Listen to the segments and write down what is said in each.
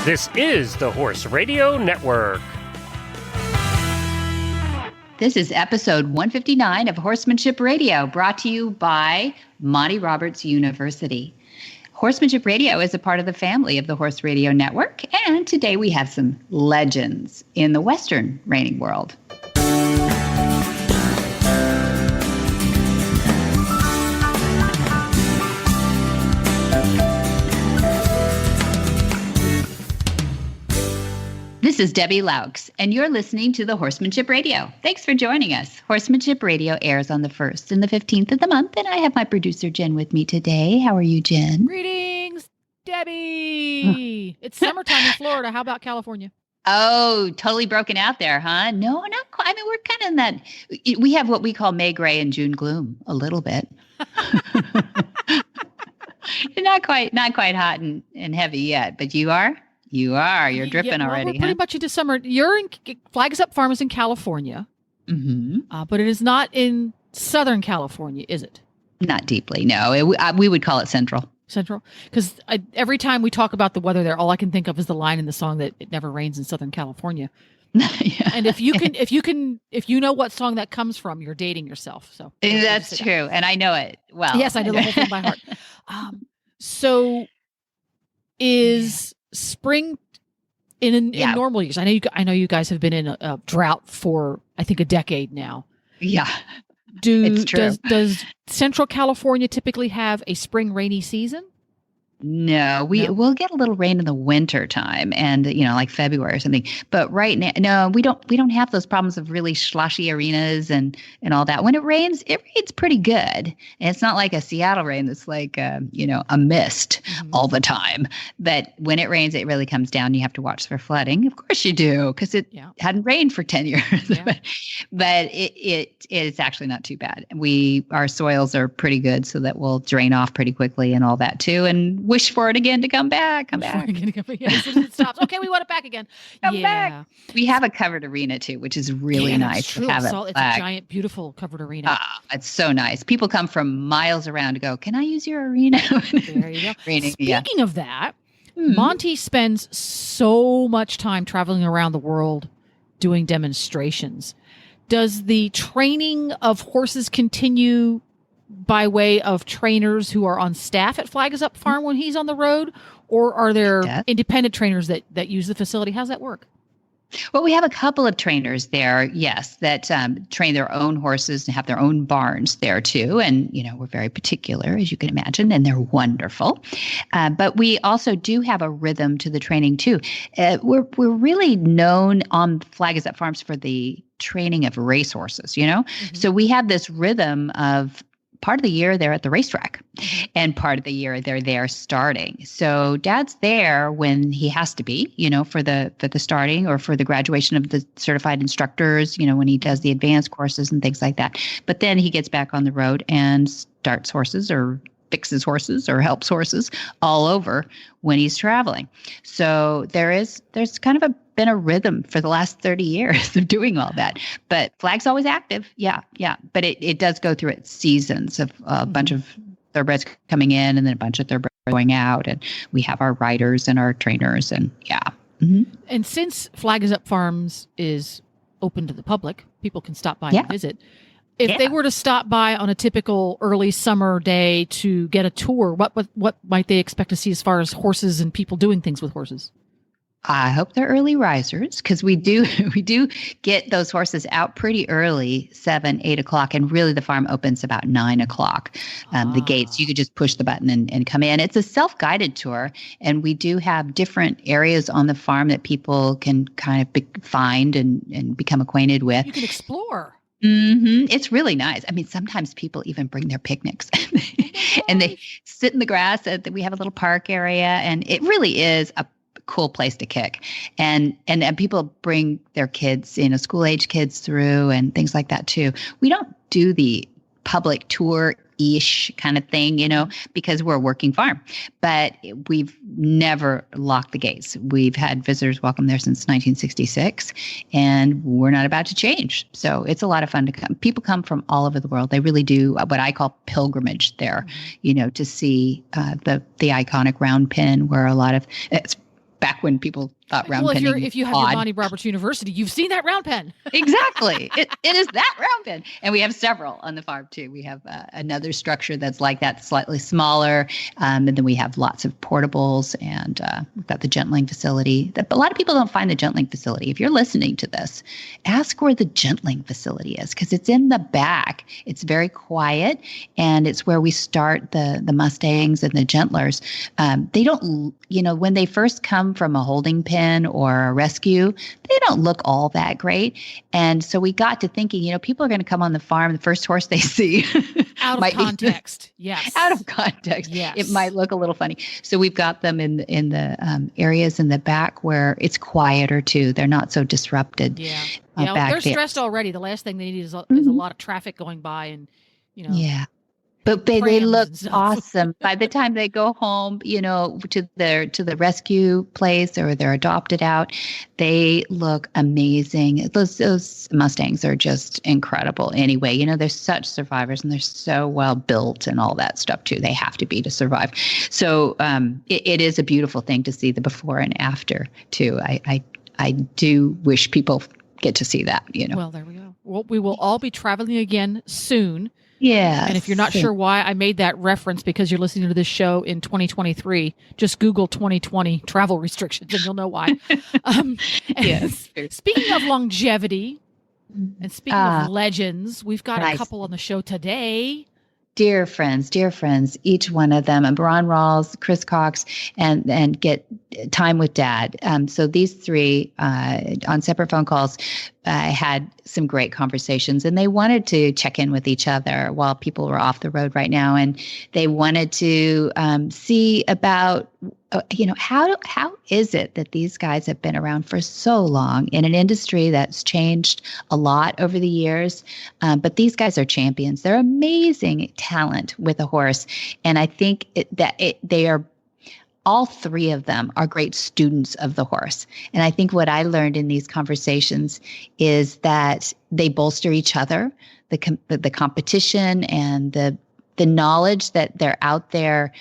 This is the Horse Radio Network. This is episode 159 of Horsemanship Radio, brought to you by Monty Roberts University. Horsemanship Radio is a part of the family of the Horse Radio Network, and today we have some legends in the Western reining world. This is Debbie Laux, and you're listening to the Horsemanship Radio. Thanks for joining us. Horsemanship Radio airs on the 1st and the 15th of the month, and I have my producer, Jen, with me today. How are you, Jen? Greetings, Debbie. It's summertime in Florida. How about California? Oh, totally broken out there, huh? No, not quite. I mean, we're kind of in that. We have what we call May gray and June gloom a little bit. Not quite hot and heavy yet, but you are? You're dripping already. We're pretty much into summer. You're in Flags Up Farm is in California, but it is not in Southern California, is it? Not deeply, no. We would call it Central. Central, because every time we talk about the weather there, all I can think of is the line in the song that it never rains in Southern California. Yeah. And if you know what song that comes from, you're dating yourself. So that's true, and I know it well. Yes, I know the whole thing by heart. So is spring in normal years? I know you guys have been in a drought for I think a decade now. Yeah, it's true. Does Central California typically have a spring rainy season? No, we'll get a little rain in the winter time, and like February or something. But right now, no, we don't have those problems of really sloshy arenas and all that. When it rains pretty good, and it's not like a Seattle rain that's like a mist all the time. But when it rains, it really comes down. You have to watch for flooding. Of course you do, because it hadn't rained for 10 years. Yeah. but it's actually not too bad. Our soils are pretty good, so that will drain off pretty quickly and all that too. And wish for it again to come back. Yes, it stops. Okay, we want it back again. Come back. We have a covered arena too, which is really nice to have it. It's a giant, beautiful covered arena. It's so nice. People come from miles around to go, can I use your arena? There you go. Speaking of that, Monty spends so much time traveling around the world doing demonstrations. Does the training of horses continue by way of trainers who are on staff at Flags Up Farm when he's on the road, or are there independent trainers that use the facility? How's that work? Well, we have a couple of trainers there, yes, that train their own horses and have their own barns there too. And, we're very particular, as you can imagine, and they're wonderful. But we also do have a rhythm to the training too. We're really known on Flags Up Farms for the training of racehorses, So we have this rhythm of part of the year they're at the racetrack and part of the year they're there starting. So Dad's there when he has to be, for the starting or for the graduation of the certified instructors, when he does the advanced courses and things like that. But then he gets back on the road and starts horses or fixes horses or helps horses all over when he's traveling. So there's kind of been a rhythm for the last 30 years of doing all that. But Flag's always active. Yeah. But it does go through its seasons of a bunch of thoroughbreds coming in and then a bunch of thoroughbreds going out. And we have our riders and our trainers and And since Flags Up Farms is open to the public, people can stop by and visit. If they were to stop by on a typical early summer day to get a tour, what might they expect to see as far as horses and people doing things with horses? I hope they're early risers, because we do get those horses out pretty early, 7, 8 o'clock, and really the farm opens about 9 o'clock. The gates, you could just push the button and come in. It's a self-guided tour, and we do have different areas on the farm that people can kind of find and become acquainted with. You can explore. It's really nice. I mean, sometimes people even bring their picnics and they sit in the grass. We have a little park area, and it really is a cool place to kick. And people bring their kids, school age kids through and things like that too. We don't do the public tour-ish kind of thing, because we're a working farm. But we've never locked the gates. We've had visitors welcome there since 1966, and we're not about to change. So it's a lot of fun to come. People come from all over the world. They really do what I call pilgrimage there, to see the iconic round pen where a lot of back when people thought round well, penning if you have odd. your Monty Roberts University, you've seen that round pen. Exactly. It is that round pen. And we have several on the farm too. We have another structure that's like that, slightly smaller. And then we have lots of portables, and we've got the gentling facility. A lot of people don't find the gentling facility. If you're listening to this, ask where the gentling facility is, because it's in the back. It's very quiet, and it's where we start the Mustangs and the gentlers. They don't, when they first come from a holding pen or a rescue, they don't look all that great. And so we got to thinking, people are going to come on the farm. The first horse they see out of context. Yes. Out of context. Yes. It might look a little funny. So we've got them in the areas in the back where it's quieter too. They're not so disrupted. Yeah. Back they're there. stressed already. The last thing they need is a lot of traffic going by, and Yeah. But they look awesome. By the time they go home, to the rescue place, or they're adopted out, they look amazing. Those Mustangs are just incredible. Anyway, they're such survivors, and they're so well built and all that stuff too. They have to be to survive. So it is a beautiful thing to see the before and after too. I do wish people get to see that. Well, there we go. Well, we will all be traveling again soon. Yeah. And if you're not sure why I made that reference, because you're listening to this show in 2023, just Google 2020 travel restrictions and you'll know why. Yes. Speaking of longevity and speaking of legends, we've got a couple on the show today. Dear friends, each one of them, Ron, Ralls, Chris Cox, and get time with Dad. So these three on separate phone calls had some great conversations, and they wanted to check in with each other while people were off the road right now, and they wanted to see about how is it that these guys have been around for so long in an industry that's changed a lot over the years, but these guys are champions. They're amazing talent with a horse, and I think they are. All three of them are great students of the horse. And I think what I learned in these conversations is that they bolster each other, the competition and the knowledge that they're out there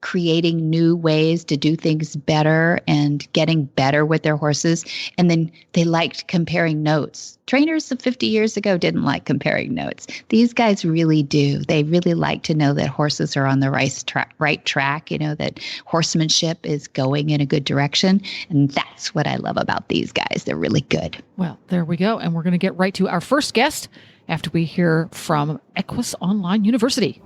creating new ways to do things better and getting better with their horses. And then they liked comparing notes. Trainers of 50 years ago didn't like comparing notes. These guys really do. They really like to know that horses are on the right track, that horsemanship is going in a good direction. And that's what I love about these guys. They're really good. Well, there we go. And we're going to get right to our first guest after we hear from Equus Online University.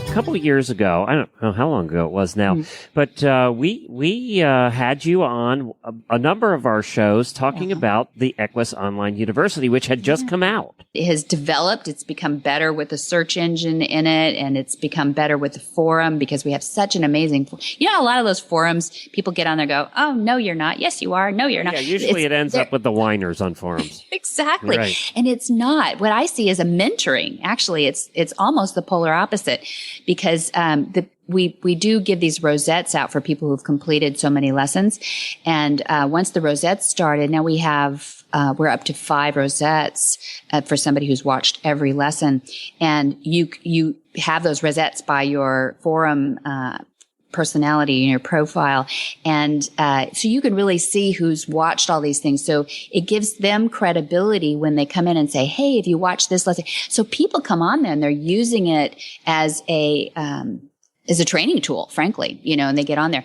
A couple of years ago, I don't know how long ago it was now, but we had you on a number of our shows talking about the Equus Online University, which had just come out. It has developed. It's become better with the search engine in it, and it's become better with the forum because we have such an amazing. A lot of those forums, people get on there and go, "Oh, no, you're not. Yes, you are. No, you're not." Yeah, usually it ends up with the whiners on forums. Exactly. Right. And it's not. What I see is a mentoring. Actually, it's almost the polar opposite, because we do give these rosettes out for people who've completed so many lessons. And once the rosettes started, now we have we're up to 5 rosettes for somebody who's watched every lesson. And you have those rosettes by your forum personality in your profile. And so you can really see who's watched all these things. So it gives them credibility when they come in and say, "Hey, have you watched this lesson?" So people come on there and they're using it as a training tool, frankly, and they get on there.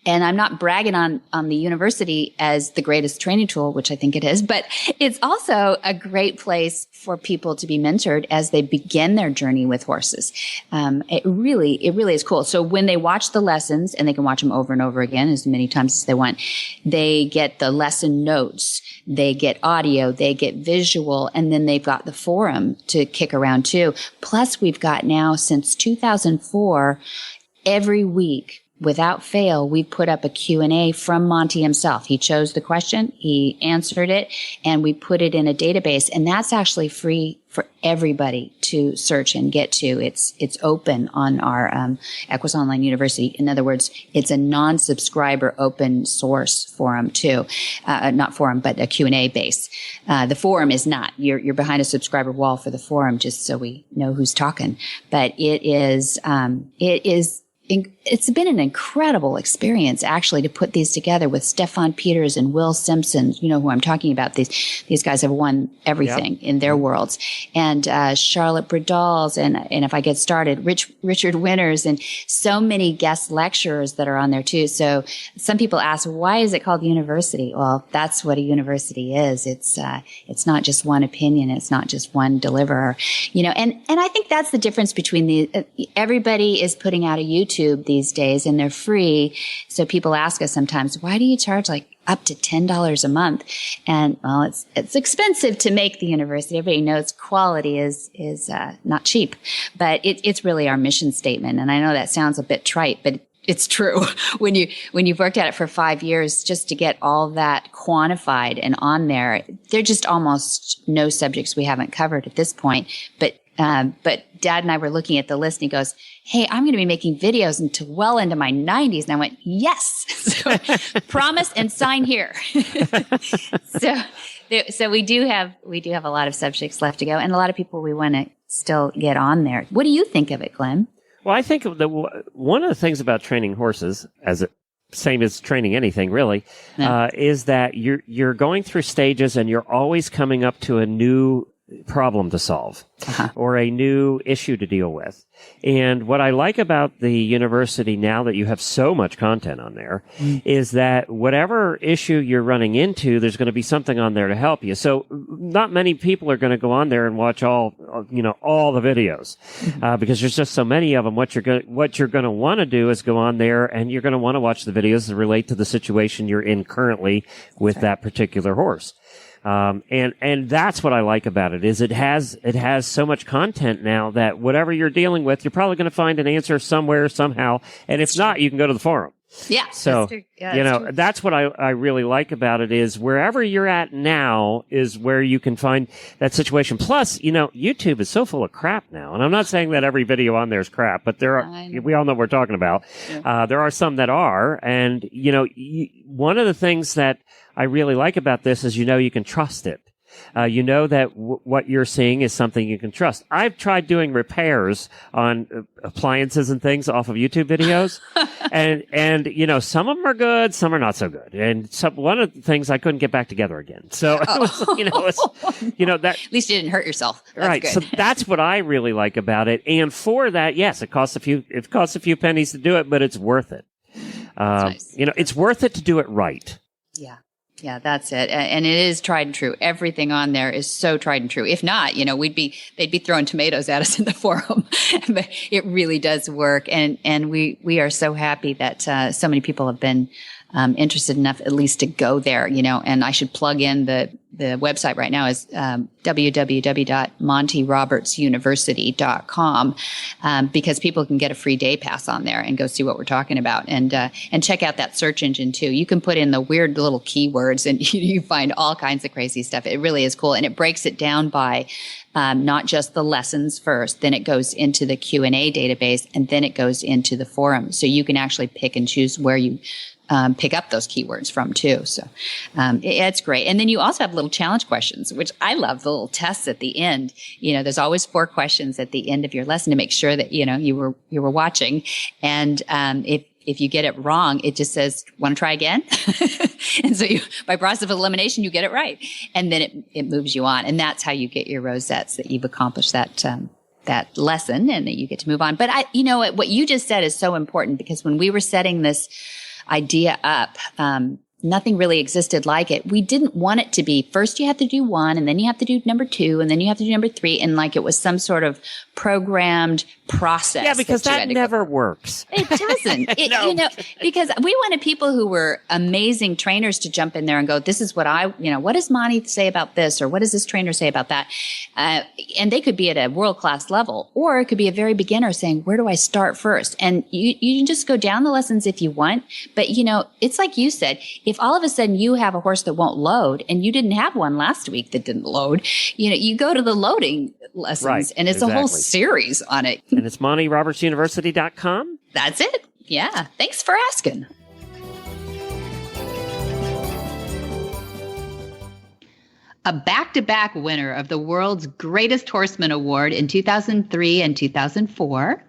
And I'm not bragging on the university as the greatest training tool, which I think it is, but it's also a great place for people to be mentored as they begin their journey with horses. It really is cool. So when they watch the lessons, and they can watch them over and over again as many times as they want, they get the lesson notes, they get audio, they get visual, and then they've got the forum to kick around too. Plus we've got now since 2004, every week, without fail, we put up a Q&A from Monty himself. He chose the question, he answered it, and we put it in a database. And that's actually free for everybody to search and get to. It's open on our Equus Online University. In other words, it's a non-subscriber open source forum too. Not forum, but a Q&A base. The forum is not. You're behind a subscriber wall for the forum, just so we know who's talking. But it's been an incredible experience, actually, to put these together with Stefan Peters and Will Simpson. You know who I'm talking about. These guys have won everything in their worlds. And Charlotte Bradals, and if I get started, Richard Winters, and so many guest lecturers that are on there too. So some people ask, why is it called university? Well, that's what a university is. It's not just one opinion. It's not just one deliverer. And I think that's the difference between everybody is putting out a YouTube these days, and they're free. So people ask us sometimes, why do you charge like up to $10 a month? And well, it's expensive to make the university. Everybody knows quality is not cheap, but it's really our mission statement. And I know that sounds a bit trite, but it's true. When you've worked at it for 5 years, just to get all that quantified and on there, there are just almost no subjects we haven't covered at this point. But Dad and I were looking at the list, and he goes, hey, I'm going to be making videos well into my 90s. And I went, yes. So, promise and sign here. So we do have a lot of subjects left to go, and a lot of people we want to still get on there. What do you think of it, Glenn? Well, I think one of the things about training horses, same as training anything really, is that you're going through stages, and you're always coming up to a new problem to solve or a new issue to deal with. And what I like about the university now that you have so much content on there is that whatever issue you're running into, there's going to be something on there to help you. So not many people are going to go on there and watch all the videos, because there's just so many of them. What you're going to want to do is go on there, and you're going to want to watch the videos that relate to the situation you're in currently with that particular horse. And that's what I like about it, is it has so much content now that whatever you're dealing with, you're probably going to find an answer somewhere, somehow. And if not, you can go to the forum. Yeah. So, that's what I really like about it, is wherever you're at now is where you can find that situation. Plus, YouTube is so full of crap now. And I'm not saying that every video on there is crap, but we all know what we're talking about. Yeah. There are some that are. And, one of the things that I really like about this is, you can trust it. That what you're seeing is something you can trust. I've tried doing repairs on appliances and things off of YouTube videos, and some of them are good, some are not so good. And one of the things I couldn't get back together again. So that at least you didn't hurt yourself. That's right. Good. So that's what I really like about it. And for that, yes, it costs a few pennies to do it, but it's worth it. Nice. It's worth it to do it right. Yeah. Yeah, that's it. And it is tried and true. Everything on there is so tried and true. If not, they'd be throwing tomatoes at us in the forum. But it really does work. And we are so happy that so many people have been interested enough at least to go there, and I should plug in the website right now is www.montyrobertsuniversity.com, because people can get a free day pass on there and go see what we're talking about, and check out that search engine too. You can put in the weird little keywords and you find all kinds of crazy stuff. It really is cool, and it breaks it down by not just the lessons first, then it goes into the Q&A database, and then it goes into the forum. So you can actually pick and choose where you pick up those keywords from too. So it's great. And then you also have little challenge questions, which I love, the little tests at the end. There's always 4 questions at the end of your lesson to make sure that, you were watching. And if you get it wrong, it just says, want to try again? And so by process of elimination, you get it right. And then it moves you on. And that's how you get your rosettes, that you've accomplished that lesson and that you get to move on. But what you just said is so important, because when we were setting this idea up, Nothing really existed like it. We didn't want it to be first you have to do one, and then you have to do number two, and then you have to do number three. And like it was some sort of programmed process. Yeah, because that never works. It doesn't. No. Because we wanted people who were amazing trainers to jump in there and go, this is what what does Monty say about this? Or what does this trainer say about that? And they could be at a world-class level, or it could be a very beginner saying, where do I start first? And you can just go down the lessons if you want. But, it's like you said, if all of a sudden you have a horse that won't load and you didn't have one last week that didn't load, you go to the loading lessons, right, and it's a whole series on it. And it's MontyRobertsUniversity.com? That's it. Yeah. Thanks for asking. A back-to-back winner of the world's greatest horseman award in 2003 and 2004,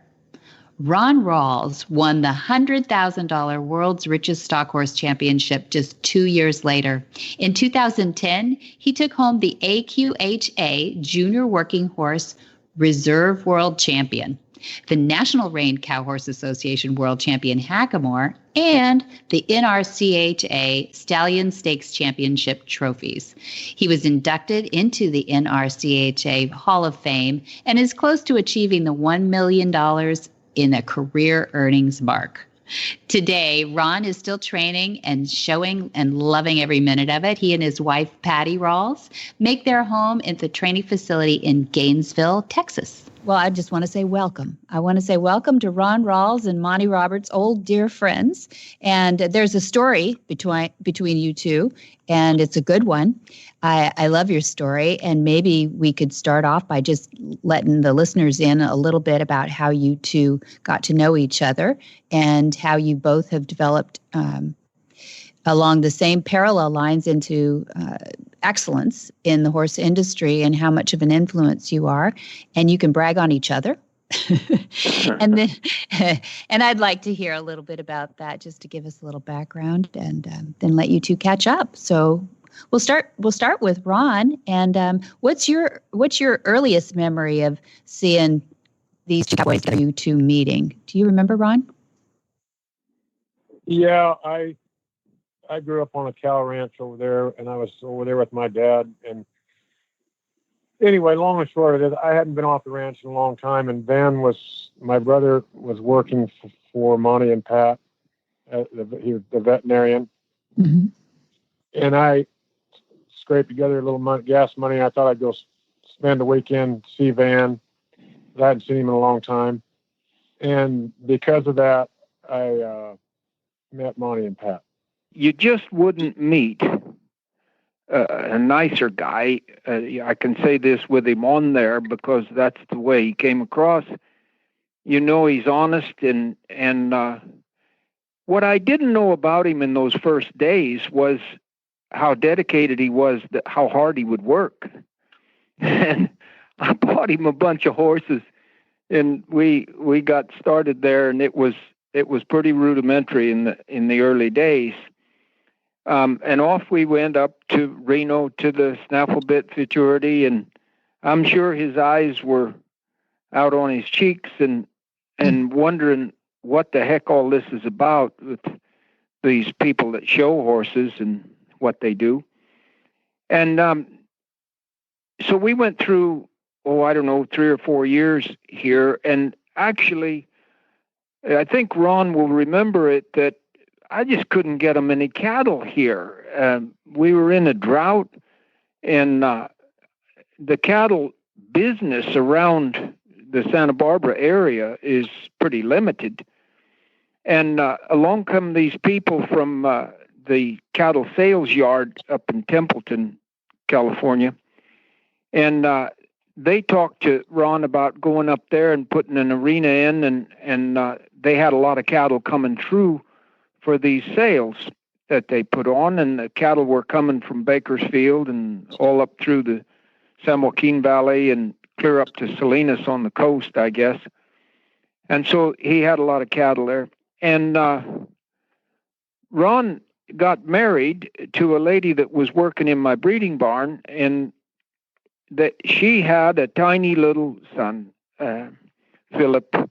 Ron Ralls won the $100,000 World's Richest Stock Horse Championship just 2 years later. In 2010, he took home the AQHA Junior Working Horse Reserve World Champion, the National Reined Cow Horse Association World Champion Hackamore, and the NRCHA Stallion Stakes Championship trophies. He was inducted into the NRCHA Hall of Fame and is close to achieving the $1 million in a career earnings mark. Today, Ron is still training and showing and loving every minute of it. He and his wife, Patty Ralls, make their home at the training facility in Gainesville, Texas. Well, I just want to say welcome. I want to say welcome to Ron Ralls and Monty Roberts, old dear friends. And there's a story between you two, and it's a good one. I love your story, and maybe we could start off by just letting the listeners in a little bit about how you two got to know each other and how you both have developed along the same parallel lines into excellence in the horse industry, and how much of an influence you are, and you can brag on each other. And then, and I'd like to hear a little bit about that, just to give us a little background, and then let you two catch up. So we'll start with Ron. And what's your earliest memory of seeing these cowboys, you two meeting? Do you remember, Ron? Yeah, I grew up on a cow ranch over there, and I was over there with my dad. And anyway, long and short of it, I hadn't been off the ranch in a long time, and my brother was working for Monty and Pat. He was the veterinarian. Mm-hmm. And I scraped together a little gas money. I thought I'd go spend the weekend, see Van. I hadn't seen him in a long time. And because of that, I met Monty and Pat. You just wouldn't meet a nicer guy. I can say this with him on there because that's the way he came across. He's honest, and what I didn't know about him in those first days was how dedicated he was, how hard he would work. And I bought him a bunch of horses, and we got started there, and it was pretty rudimentary in the early days. And off we went up to Reno to the Snaffle Bit Futurity, and I'm sure his eyes were out on his cheeks and wondering what the heck all this is about with these people that show horses and what they do. And so we went through, 3 or 4 years here, and actually, I think Ron will remember it, that I just couldn't get them any cattle here. We were in a drought, and the cattle business around the Santa Barbara area is pretty limited. And along come these people from the cattle sales yard up in Templeton, California, and they talked to Ron about going up there and putting an arena in, and they had a lot of cattle coming through for these sales that they put on, and the cattle were coming from Bakersfield and all up through the San Joaquin Valley and clear up to Salinas on the coast, I guess. And so he had a lot of cattle there. And Ron got married to a lady that was working in my breeding barn, and that she had a tiny little son, Philip,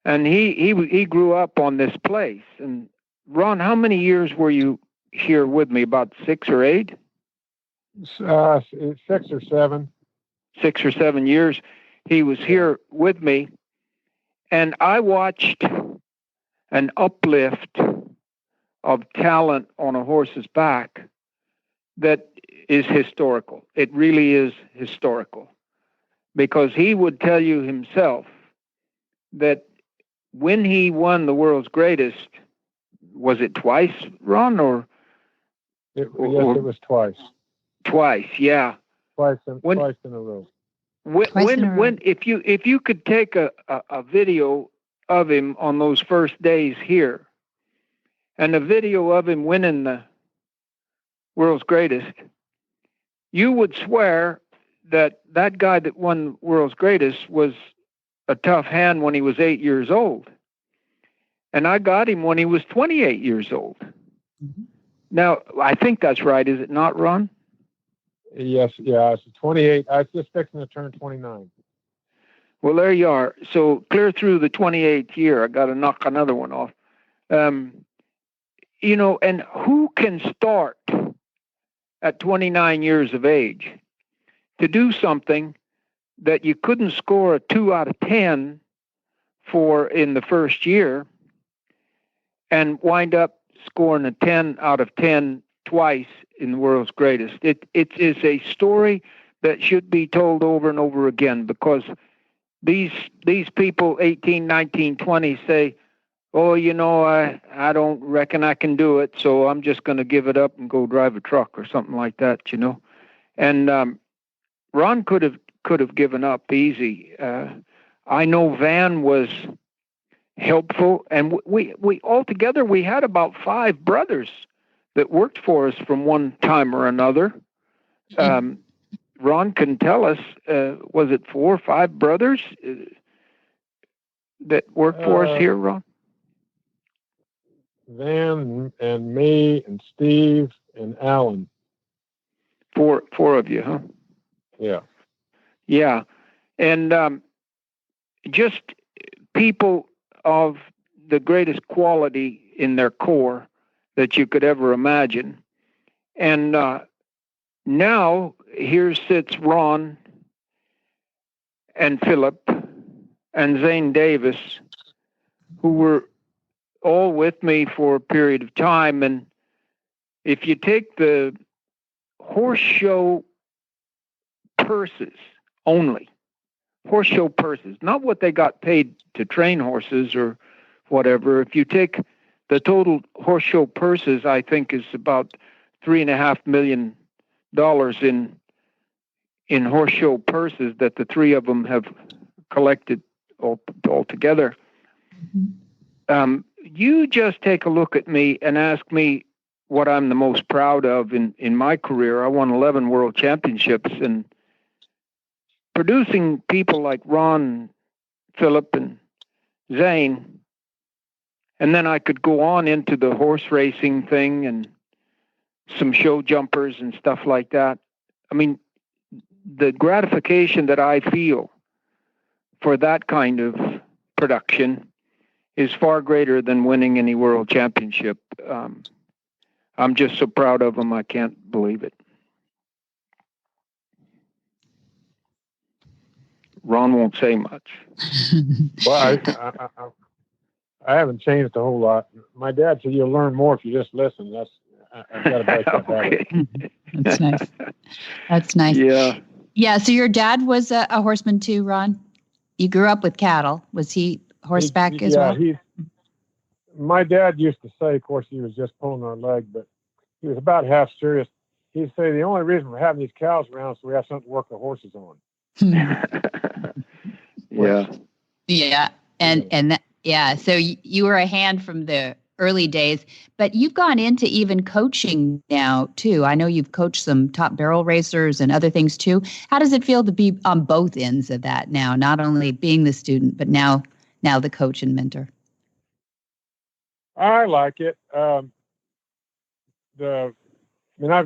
and he grew up on this place. And Ron, how many years were you here with me? About 6 or 8? 6 or 7. 6 or 7 years. He was here with me, and I watched an uplift of talent on a horse's back that is historical. It really is historical, because he would tell you himself that when he won the world's greatest, was it twice, Ron, or? Yes, it was twice. Twice, yeah. Twice in a row. When if you could take a video of him on those first days here, and a video of him winning the world's greatest, you would swear that guy that won world's greatest was a tough hand when he was 8 years old. And I got him when he was 28 years old. Mm-hmm. Now, I think that's right. Is it not, Ron? Yes. Yeah. It's 28. I was just fixing to turn 29. Well, there you are. So clear through the 28th year, I got to knock another one off. You know, and who can start at 29 years of age to do something that you couldn't score a 2 out of 10 for in the first year, and wind up scoring a 10 out of 10 twice in the world's greatest? It is a story that should be told over and over again, because these people, 18, 19, 20, say, oh, you know, I don't reckon I can do it, so I'm just going to give it up and go drive a truck or something like that, you know. And Ron could have given up easy. I know Van was helpful, and we altogether we had about 5 brothers that worked for us from one time or another. Ron can tell us, was it 4 or 5 brothers that worked for us here, Ron? Van and me and Steve and Alan. 4 of you, huh? Yeah. Yeah. And just people of the greatest quality in their core that you could ever imagine. And now here sits Ron and Philip and Zane Davis, who were all with me for a period of time. And if you take the horse show purses only, horse show purses, not what they got paid to train horses or whatever. If you take the total horse show purses, I think is about $3.5 million in horse show purses that the 3 of them have collected all together. Mm-hmm. You just take a look at me and ask me what I'm the most proud of in my career. I won 11 world championships, and producing people like Ron, Philip, and Zane. And then I could go on into the horse racing thing and some show jumpers and stuff like that. I mean, the gratification that I feel for that kind of production is far greater than winning any world championship. I'm just so proud of them, I can't believe it. Ron won't say much. Well, I haven't changed a whole lot. My dad said you'll learn more if you just listen. I've got to break that habit. That's nice. That's nice. Yeah. Yeah. So your dad was a horseman too, Ron? You grew up with cattle. Was he horseback as well? Yeah. My dad used to say, of course, he was just pulling our leg, but he was about half serious. He'd say the only reason we're having these cows around is so we have something to work the horses on. Yeah. Yeah. And that, yeah. So you were a hand from the early days, but you've gone into even coaching now too. I know you've coached some top barrel racers and other things too. How does it feel to be on both ends of that now, not only being the student, but now the coach and mentor? I like it. I've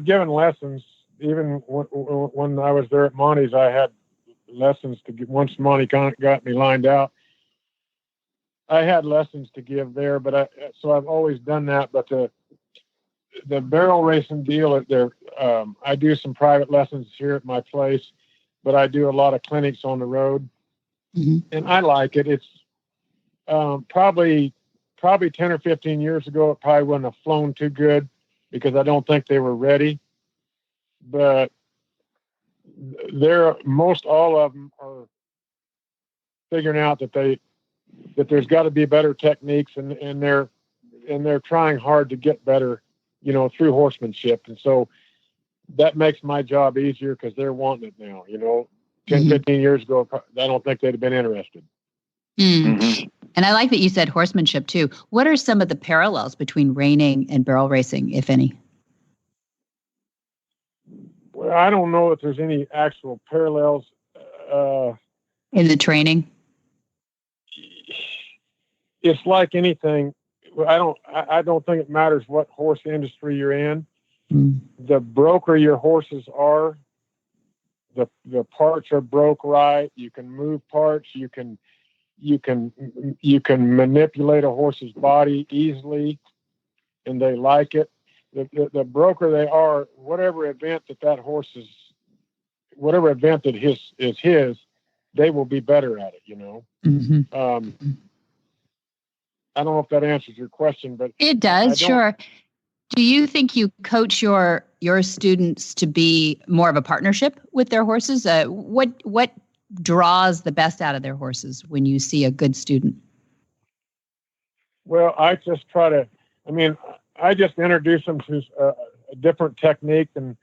given lessons. Even when I was there at Monty's, I had lessons to give. Once Monty got me lined out, I had lessons to give there. So I've always done that. But the barrel racing deal, I do some private lessons here at my place, but I do a lot of clinics on the road, and I like it. It's probably 10 or 15 years ago, it probably wouldn't have flown too good because I don't think they were ready. But most all of them are figuring out that there's got to be better techniques, and they're trying hard to get better, through horsemanship. And so that makes my job easier because they're wanting it now. 10, 15 years ago, I don't think they'd have been interested. And I like that you said horsemanship too. What are some of the parallels between reining and barrel racing, if any? Well, I don't know if there's any actual parallels in the training. It's like anything. I don't think it matters what horse industry you're in. The broker your horses are, the parts are broke right. You can move parts. You can manipulate a horse's body easily, and they like it. The broker they are, whatever event that horse is, whatever event that is his, they will be better at it. I don't know if that answers your question, but it does. Sure. Do you think you coach your students to be more of a partnership with their horses? What draws the best out of their horses when you see a good student? Well, I just I just introduce them to a different technique. And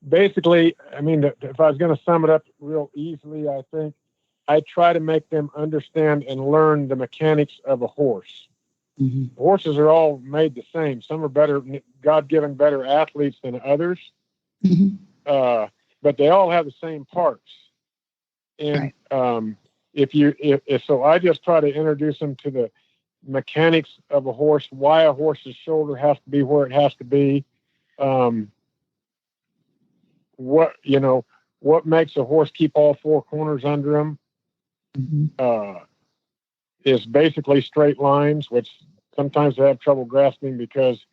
basically, if I was going to sum it up real easily, I think I try to make them understand and learn the mechanics of a horse. Horses are all made the same. Some are better, God-given better athletes than others. But they all have the same parts. And so I just try to introduce them to the mechanics of a horse, why a horse's shoulder has to be where it has to be, what makes a horse keep all four corners under him. Is basically straight lines, which sometimes they have trouble grasping because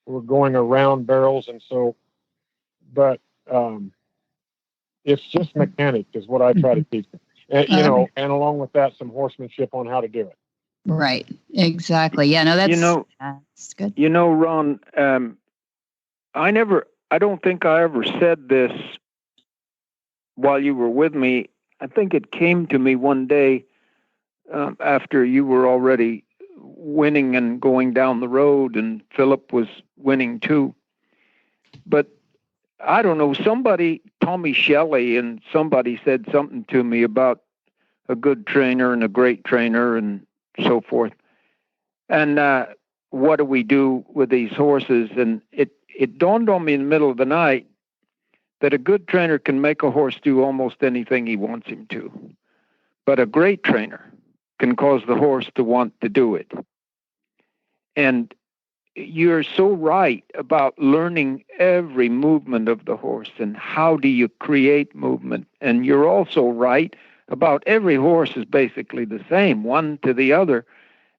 we're going around barrels. And so, but it's just mechanic is what I try to teach them. And, and along with that, some horsemanship on how to do it. Right. Exactly. Yeah, no, that's good. Ron, I don't think I ever said this while you were with me. I think it came to me one day after you were already winning and going down the road, and Philip was winning too. But I don't know, Tommy Shelley, and somebody said something to me about a good trainer and a great trainer and so forth. And what do we do with these horses? And it dawned on me in the middle of the night that a good trainer can make a horse do almost anything he wants him to. But a great trainer can cause the horse to want to do it. And you're so right about learning every movement of the horse and how do you create movement. And you're also right about every horse is basically the same, one to the other,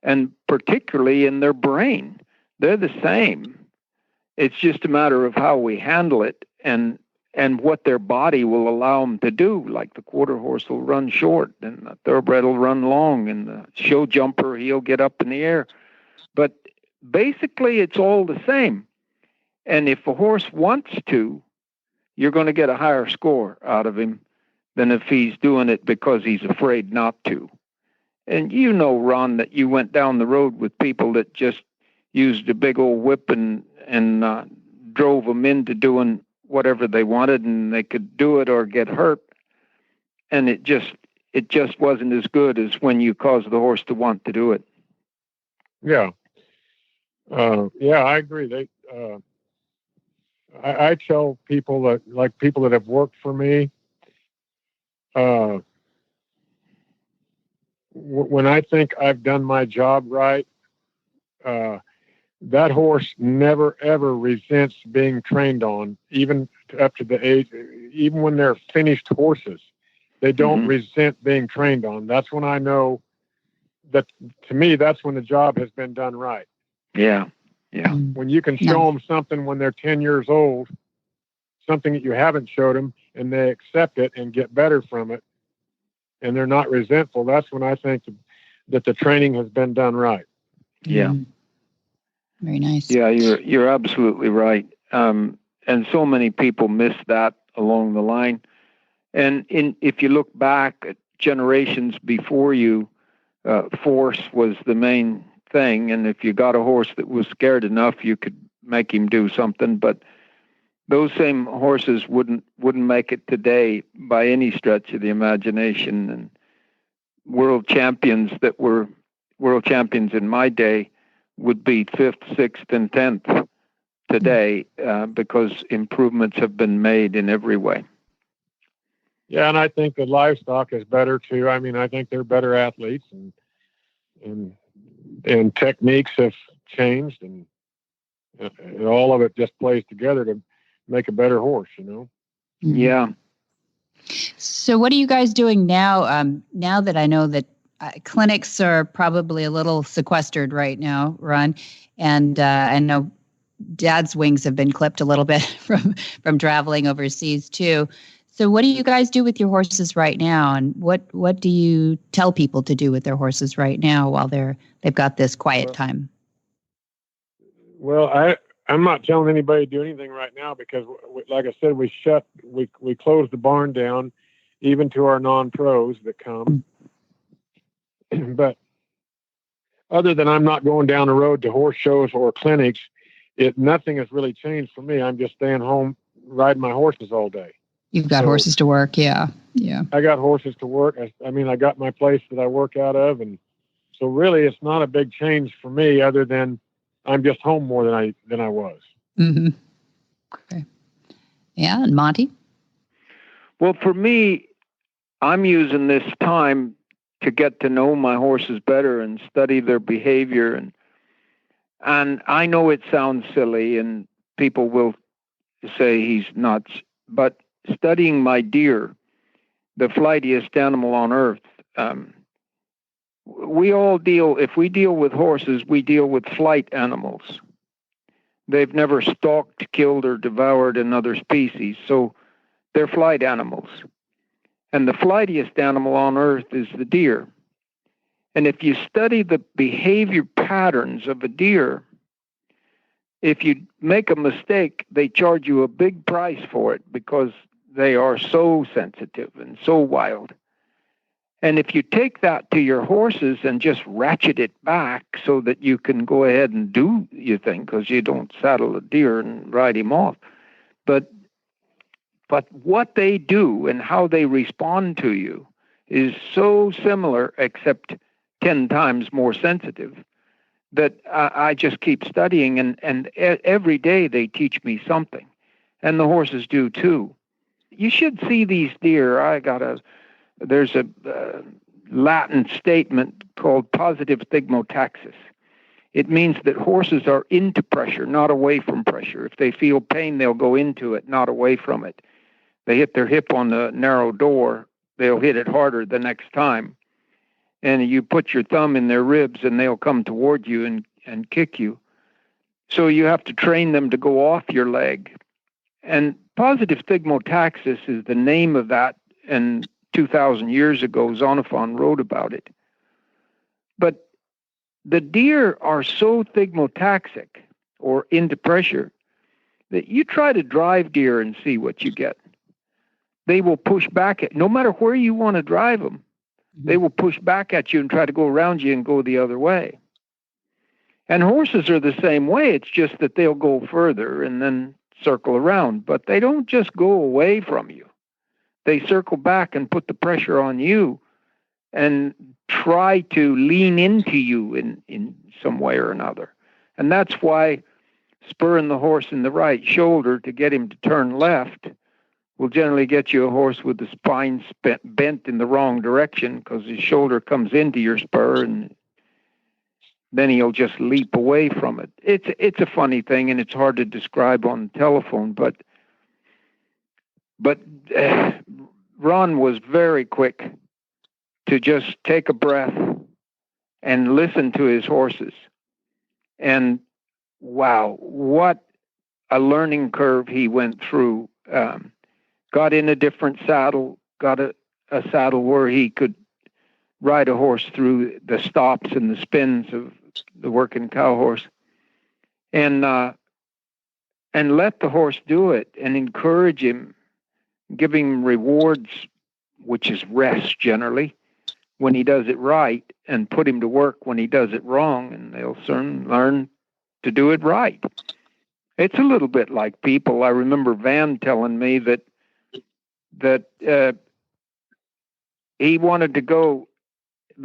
and particularly in their brain. They're the same. It's just a matter of how we handle it and what their body will allow them to do. Like the quarter horse will run short, and the thoroughbred will run long, and the show jumper, he'll get up in the air. But basically, it's all the same. And if a horse wants to, you're going to get a higher score out of him than if he's doing it because he's afraid not to. And Ron, that you went down the road with people that just used a big old whip and drove them into doing whatever they wanted, and they could do it or get hurt. And it just wasn't as good as when you cause the horse to want to do it. Yeah. I agree. I tell people that have worked for me, when I think I've done my job right, that horse never, ever resents being trained on, even up to the age, even when they're finished horses, they don't resent being trained on. That's when I know that, to me, that's when the job has been done right. Yeah. Yeah. When you can show them something when they're 10 years old, something that you haven't showed them, and they accept it and get better from it, and they're not resentful, that's when I think that the training has been done right. Yeah. Very nice. Yeah, you're absolutely right. And so many people miss that along the line. And if you look back at generations before you, force was the main thing. And if you got a horse that was scared enough, you could make him do something. But those same horses wouldn't make it today by any stretch of the imagination. And world champions that were world champions in my day would be 5th, 6th, and 10th today because improvements have been made in every way. Yeah, and I think the livestock is better too. I mean, I think they're better athletes, and techniques have changed, and all of it just plays together to make a better horse, Yeah. So what are you guys doing now? Now that I know that clinics are probably a little sequestered right now, Ron, and I know Dad's wings have been clipped a little bit from traveling overseas too. So what do you guys do with your horses right now, and what do you tell people to do with their horses right now while they've got this quiet time? Well, I'm not telling anybody to do anything right now because, like I said, we closed the barn down, even to our non-pros that come. But other than I'm not going down the road to horse shows or clinics, nothing has really changed for me. I'm just staying home, riding my horses all day. You've got horses to work, yeah. I got horses to work. I mean, I got my place that I work out of, and so really, it's not a big change for me, other than I'm just home more than I was. Mm-hmm. Okay. Yeah, and Monty? Well, for me, I'm using this time to get to know my horses better and study their behavior, and I know it sounds silly, and people will say he's nuts, but studying my deer, the flightiest animal on earth, if we deal with horses, we deal with flight animals. They've never stalked, killed, or devoured another species, so they're flight animals. And the flightiest animal on earth is the deer. And if you study the behavior patterns of a deer, if you make a mistake, they charge you a big price for it because they are so sensitive and so wild. And if you take that to your horses and just ratchet it back so that you can go ahead and do your thing, because you don't saddle a deer and ride him off. But what they do and how they respond to you is so similar, except 10 times more sensitive, that I just keep studying. And every day they teach me something. And the horses do too. You should see these deer. There's a Latin statement called positive thigmotaxis. It means that horses are into pressure, not away from pressure. If they feel pain, they'll go into it, not away from it. They hit their hip on the narrow door, they'll hit it harder the next time. And you put your thumb in their ribs and they'll come toward you and kick you. So you have to train them to go off your leg. And positive thigmotaxis is the name of that, and 2,000 years ago, Xenophon wrote about it. But the deer are so thigmotaxic, or into pressure, that you try to drive deer and see what you get. They will push back no matter where you want to drive them, they will push back at you and try to go around you and go the other way. And horses are the same way. It's just that they'll go further and then circle around, but they don't just go away from you. They circle back and put the pressure on you and try to lean into you in some way or another. And that's why spurring the horse in the right shoulder to get him to turn left will generally get you a horse with the spine bent in the wrong direction, because his shoulder comes into your spur and then he'll just leap away from it. It's a funny thing, and it's hard to describe on the telephone, but Ron was very quick to just take a breath and listen to his horses. And wow, what a learning curve he went through. Got in a different saddle, got a saddle where he could ride a horse through the stops and the spins of the working cow horse, and let the horse do it, and encourage him, give him rewards, which is rest generally, when he does it right, and put him to work when he does it wrong, and they'll soon learn to do it right. It's a little bit like people. I remember Van telling me that he wanted to go,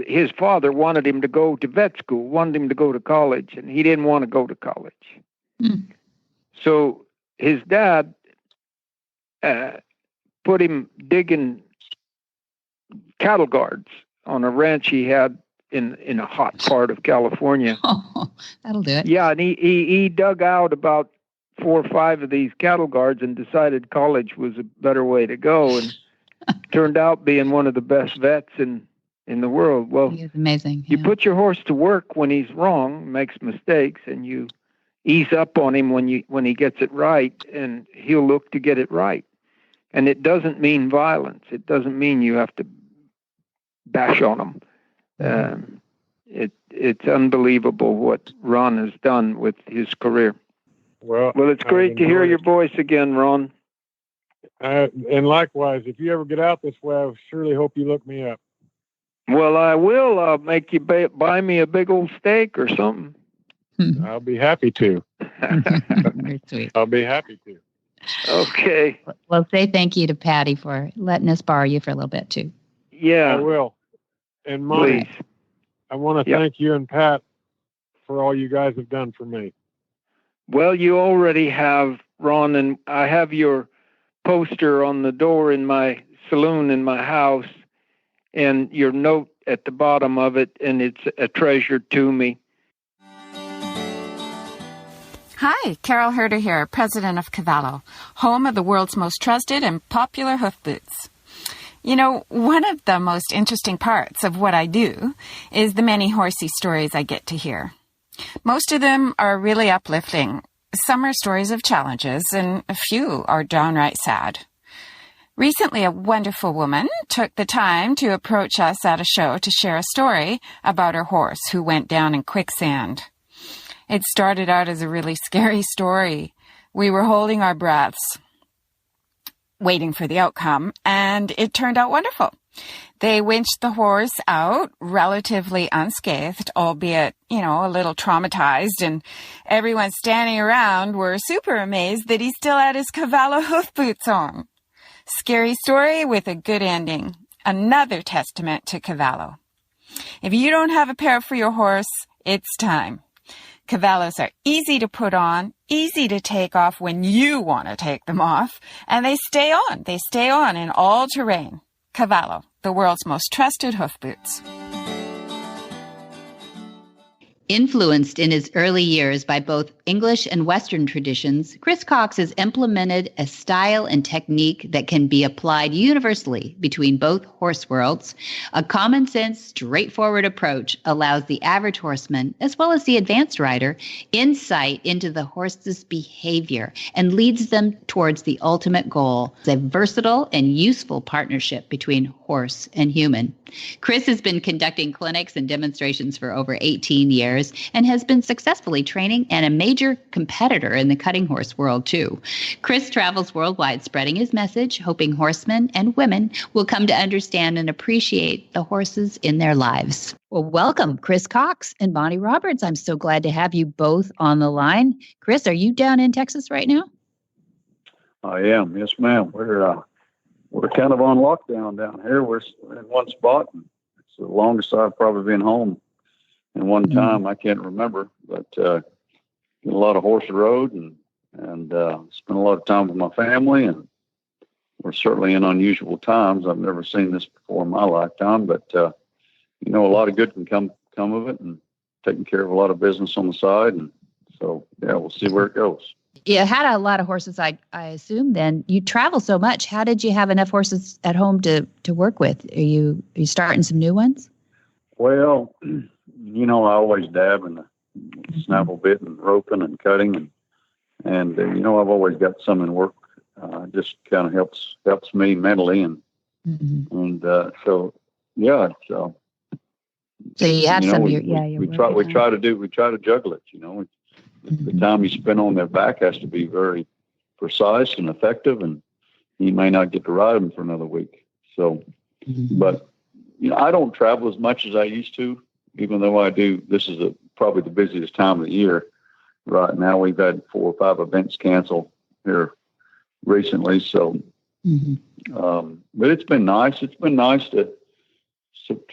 his father wanted him to go to vet school, wanted him to go to college, and he didn't want to go to college. Mm. So his dad put him digging cattle guards on a ranch he had in a hot part of California. Oh, that'll do it. Yeah, and he dug out about 4 or 5 of these cattle guards and decided college was a better way to go, and turned out being one of the best vets in the world. Well, he is amazing. You put your horse to work when he's wrong, makes mistakes, and you ease up on him when he gets it right, and he'll look to get it right. And it doesn't mean violence. It doesn't mean you have to bash on him. It's unbelievable what Ron has done with his career. Well, it's great to hear your voice again, Ron. And likewise, if you ever get out this way, I surely hope you look me up. Well, I will. I'll make you buy me a big old steak or something. I'll be happy to. Very sweet. I'll be happy to. Okay. Well, say thank you to Patty for letting us borrow you for a little bit, too. Yeah. I will. And Monty, please. I want to thank you and Pat for all you guys have done for me. Well, you already have, Ron, and I have your poster on the door in my saloon in my house, and your note at the bottom of it, and it's a treasure to me. Hi, Carol Herder here, president of Cavallo, home of the world's most trusted and popular hoof boots. You know, one of the most interesting parts of what I do is the many horsey stories I get to hear. Most of them are really uplifting. Some are stories of challenges, and a few are downright sad. Recently, a wonderful woman took the time to approach us at a show to share a story about her horse who went down in quicksand. It started out as a really scary story. We were holding our breaths, waiting for the outcome, and it turned out wonderful. They winched the horse out relatively unscathed, albeit, a little traumatized, and everyone standing around were super amazed that he still had his Cavallo hoof boots on. Scary story with a good ending. Another testament to Cavallo. If you don't have a pair for your horse, it's time. Cavallos are easy to put on, easy to take off when you want to take them off, and they stay on. They stay on in all terrain. Cavallo, the world's most trusted hoof boots. Influenced in his early years by both English and Western traditions, Chris Cox has implemented a style and technique that can be applied universally between both horse worlds. A common sense, straightforward approach allows the average horseman, as well as the advanced rider, insight into the horse's behavior and leads them towards the ultimate goal, a versatile and useful partnership between horse and human. Chris has been conducting clinics and demonstrations for over 18 years and has been successfully training and a major competitor in the cutting horse world, too. Chris travels worldwide spreading his message, hoping horsemen and women will come to understand and appreciate the horses in their lives. Well, welcome, Chris Cox and Bonnie Roberts. I'm so glad to have you both on the line. Chris, are you down in Texas right now? I am. Yes, ma'am. We're kind of on lockdown down here. We're in one spot. And it's the longest I've probably been home in one time. I can't remember, but get a lot of horse rode and spent a lot of time with my family. And we're certainly in unusual times. I've never seen this before in my lifetime, but a lot of good can come of it, and taking care of a lot of business on the side. And so, yeah, we'll see where it goes. You had a lot of horses, I assume. Then you travel so much. How did you have enough horses at home to work with? Are you starting some new ones? Well, I always dab in the snaffle bit and roping and cutting, and you know, I've always got some in work. Just kind of helps me mentally, and so yeah. So you have you know, some. we try to juggle it. You know, the time you spend on their back has to be very precise and effective, and you may not get to ride them for another week. So, but you know, I don't travel as much as I used to, even though I do. This is probably the busiest time of the year. Right now, we've had 4 or 5 events canceled here recently. So, but it's been nice. It's been nice to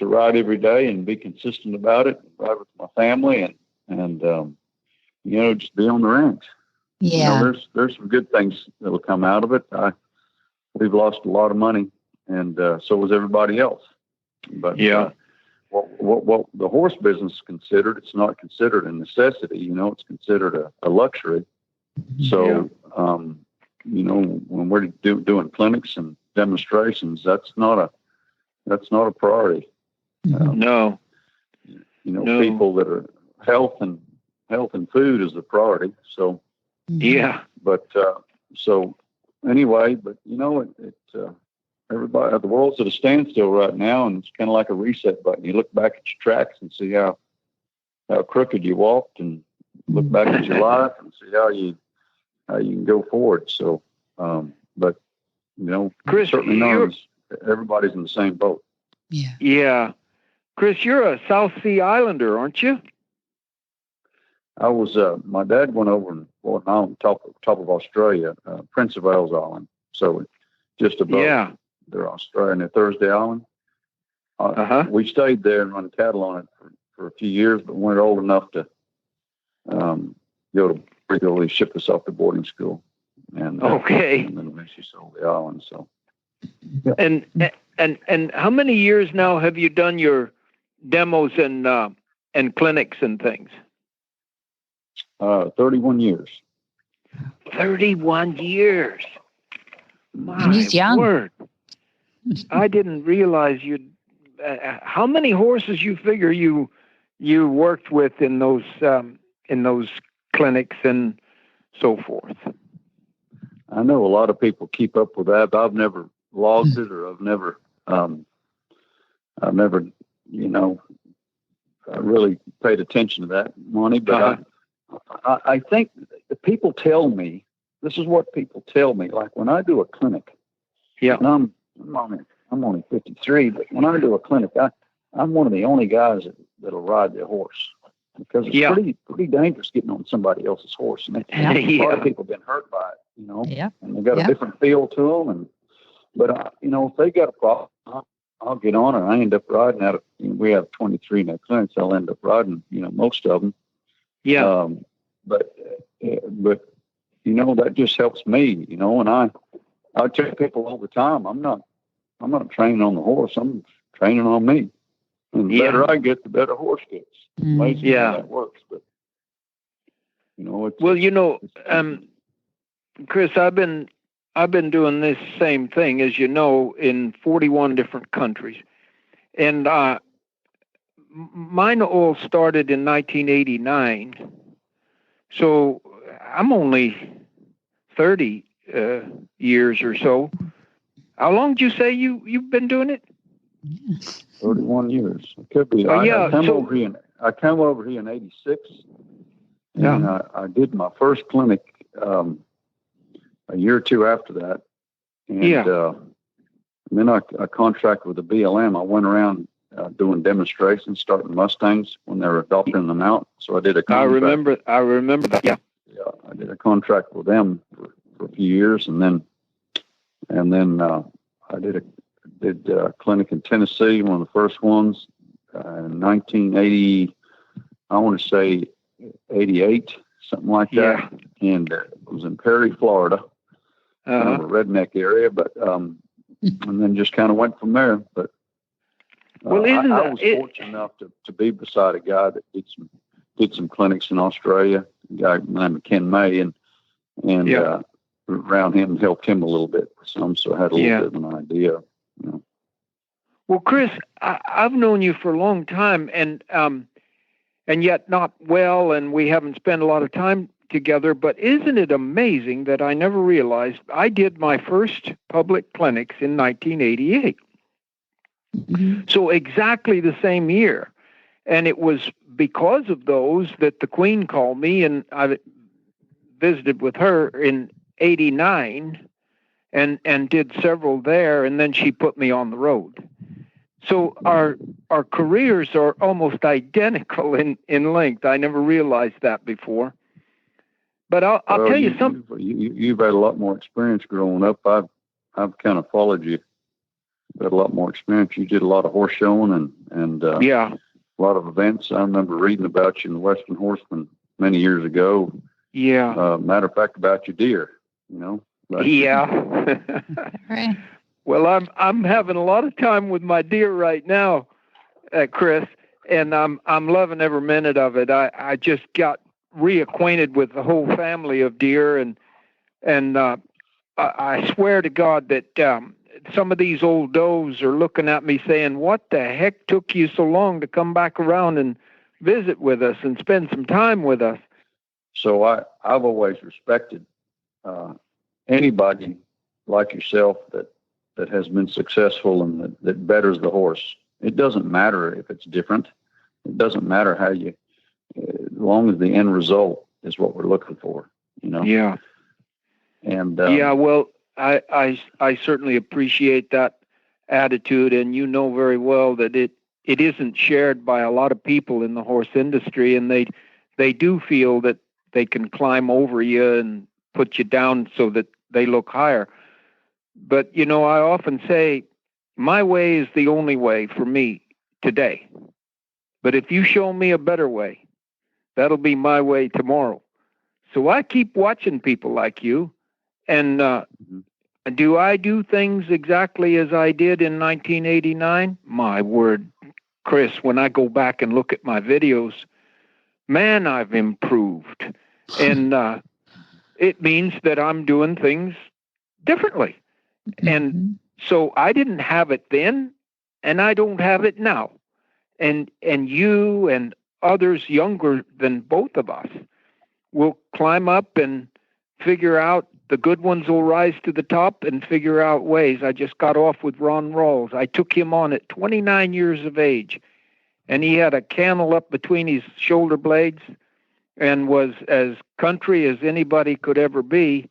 ride every day and be consistent about it. Ride with my family and you know, just be on the ranch. Yeah, you know, there's some good things that will come out of it. We've lost a lot of money, and so was everybody else. But what the horse business is considered, it's not considered a necessity. You know, it's considered a luxury. So, you know, when we're doing clinics and demonstrations, that's not a priority. No. You know, people that are health and food is the priority. So, but so anyway, but you know, everybody, the world's at a standstill right now, and it's kind of like a reset button. You look back at your tracks and see how crooked you walked, and look back at your life and see how you can go forward. So, but you know, Chris, certainly knows everybody's in the same boat. Yeah. Chris, you're a South Sea Islander, aren't you? I was. My dad went over and bought an island top of Australia, Prince of Wales Island. So just above their Australian, their Thursday Island. We stayed there and run cattle on it for a few years, but weren't old enough to go to regularly ship us off to boarding school. And and then eventually sold the island. So. Yeah. And how many years now have you done your demos and clinics and things? 31 years. 31 years. My He's young. word. I didn't realize you'd. How many horses you figure you worked with in those clinics and so forth? I know a lot of people keep up with that, but I've never logged it, or I've never, you know, really paid attention to that, Monty. But I think the people tell me, this is what people tell me. Like when I do a clinic, and I'm only 53, but when I do a clinic, I'm one of the only guys that'll ride their horse, because it's pretty dangerous getting on somebody else's horse. And a lot of people have been hurt by it, you know, and they got a different feel to them. But you know, if they got a problem, I'll get on it. I end up riding out of, we have 23 in that clinic, so I'll end up riding, you know, most of them. But you know, that just helps me, you know, and I tell people all the time, I'm not training on the horse, I'm training on me. And the better I get, the better horse gets. Amazing how that works. But you know, Chris, I've been doing this same thing, as you know, in 41 different countries. And mine all started in 1989. So I'm only 30 years or so. How long did you say you've been doing it? 31 years. It could be. I came over here in 86. And I did my first clinic a year or two after that. And then I contracted with the BLM. I went around doing demonstrations, starting Mustangs when they were adopting them out. So I did a contract. I remember that. Yeah, I did a contract with them for a few years, and then I did a clinic in Tennessee, one of the first ones, in 1980. I want to say 88, something like that. And it was in Perry, Florida, kind of a redneck area, but and then just kind of went from there. But I was fortunate enough to be beside a guy that did some clinics in Australia, a guy named Ken May, and around him, helped him a little bit with some, so I had a little bit of an idea. You know. Well, Chris, I've known you for a long time, and and yet not well, and we haven't spent a lot of time together. But isn't it amazing that I never realized I did my first public clinics in 1988? Mm-hmm. So exactly the same year. And it was because of those that the Queen called me, and I visited with her in 89 and did several there, and then she put me on the road. So our careers are almost identical in length. I never realized that before. But I'll tell you something. You've had a lot more experience growing up. I've kind of followed you. You've had a lot more experience. You did a lot of horse showing and yeah, a lot of events. I remember reading about you in the Western Horseman many years ago. Yeah. Matter of fact, about your deer. You know. Yeah. Right. Well, I'm having a lot of time with my deer right now, Chris, and I'm loving every minute of it. I just got reacquainted with the whole family of deer, and I swear to God that some of these old does are looking at me saying, "What the heck took you so long to come back around and visit with us and spend some time with us?" So I've always respected anybody like yourself that has been successful and that betters the horse. It doesn't matter if it's different. It doesn't matter how you, as long as the end result is what we're looking for, you know? Yeah. And yeah, well, I certainly appreciate that attitude, and you know very well that it isn't shared by a lot of people in the horse industry, and they do feel that they can climb over you and put you down so that they look higher. But, you know, I often say my way is the only way for me today. But if you show me a better way, that'll be my way tomorrow. So I keep watching people like you. And do I do things exactly as I did in 1989? My word, Chris, when I go back and look at my videos, man, I've improved. And it means that I'm doing things differently. And so I didn't have it then, and I don't have it now. And you and others younger than both of us will climb up and figure out, the good ones will rise to the top and figure out ways. I just got off with Ron Ralls. I took him on at 29 years of age, and he had a camel up between his shoulder blades and was as country as anybody could ever be,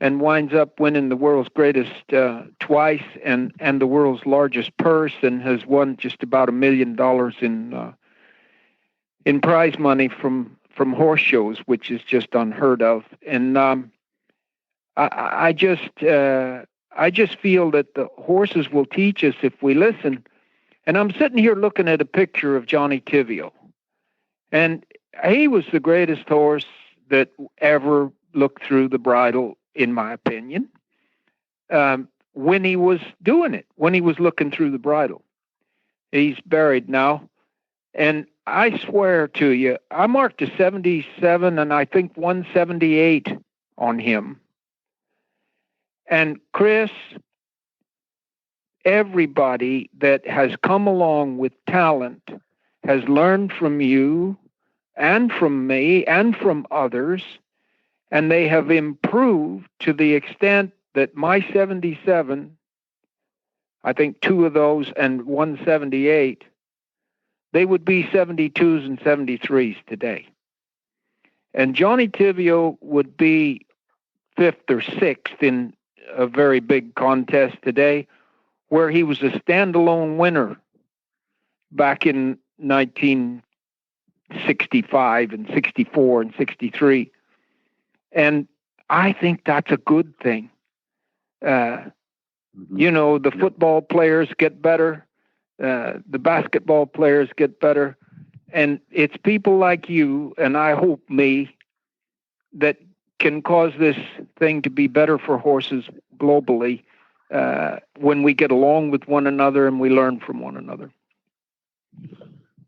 and winds up winning the world's greatest twice and the world's largest purse, and has won just about $1 million in prize money from horse shows, which is just unheard of. And I just feel that the horses will teach us if we listen. And I'm sitting here looking at a picture of Johnny Tivio, and he was the greatest horse that ever looked through the bridle, in my opinion, when he was doing it, when he was looking through the bridle. He's buried now. And I swear to you, I marked a 77 and I think 178 on him. And Chris, everybody that has come along with talent has learned from you and from me and from others, and they have improved to the extent that my 77, I think 2 of those and 178, they would be 72s and 73s today. And Johnny Tivio would be 5th or 6th in a very big contest today, where he was a standalone winner back in 1965 and 64 and 63. And I think that's a good thing. You know, the football players get better. The basketball players get better. And it's people like you, and I hope me, that can cause this thing to be better for horses globally when we get along with one another and we learn from one another.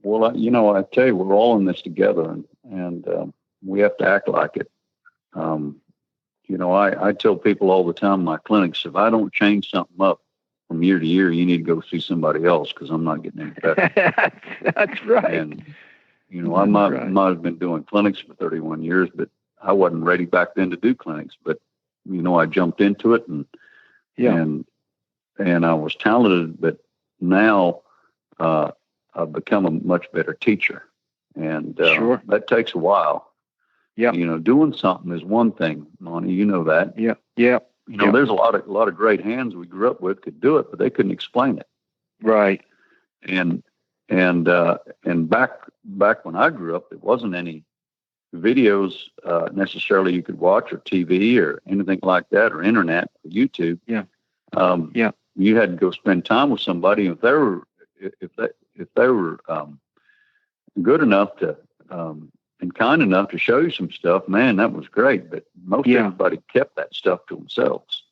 Well, you know, I tell you, we're all in this together, and we have to act like it. You know, I tell people all the time in my clinics, if I don't change something up from year to year, you need to go see somebody else, because I'm not getting any better. That's right. You know, I might have been doing clinics for 31 years, but I wasn't ready back then to do clinics. But, you know, I jumped into it and I was talented, but now I've become a much better teacher. And that takes a while. Yeah. You know, doing something is one thing, Monty, you know that. Yeah. Yeah. You know, there's a lot of great hands we grew up with could do it, but they couldn't explain it. Right. And back when I grew up, there wasn't any videos necessarily you could watch, or TV or anything like that, or internet or YouTube. Yeah. You had to go spend time with somebody. If they were good enough to and kind enough to show you some stuff, man, that was great. But most everybody kept that stuff to themselves.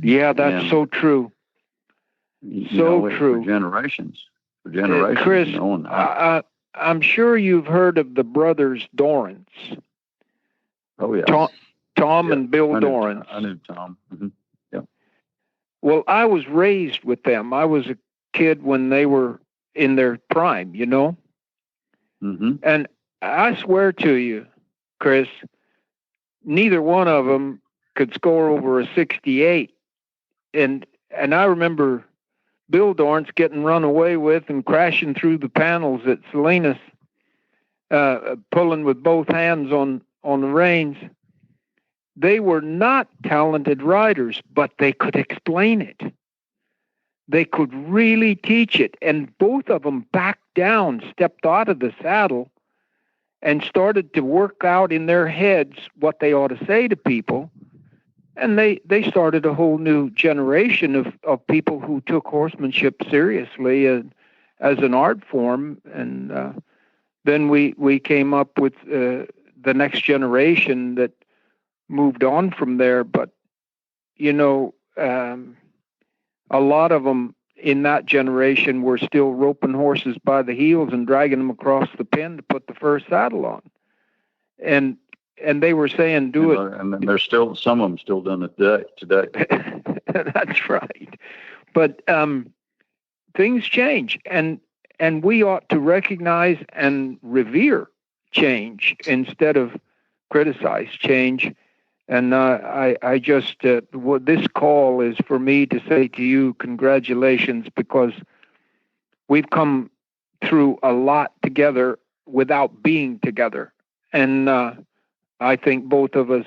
Yeah, that's so true. True. For generations. Chris, you know, I'm sure you've heard of the brothers Dorrance. Oh, yeah. Tom and Bill Dorrance. I knew Tom. Mm-hmm. Yeah. Well, I was raised with them. I was a kid when they were in their prime, you know? Mm-hmm. And I swear to you, Chris, neither one of them could score over a 68. And I remember Bill Dorrance getting run away with and crashing through the panels at Salinas, pulling with both hands on the reins. They were not talented riders, but they could explain it. They could really teach it. And both of them backed down, stepped out of the saddle, and started to work out in their heads what they ought to say to people. And they started a whole new generation of people who took horsemanship seriously as an art form. And then we came up with the next generation that moved on from there. But, you know, a lot of them in that generation were still roping horses by the heels and dragging them across the pen to put the first saddle on. And they were saying, do it. And there's still, some of them still doing it today. That's right. But things change, and we ought to recognize and revere change instead of criticize change. And I just, this call is for me to say to you, congratulations, because we've come through a lot together without being together. And I think both of us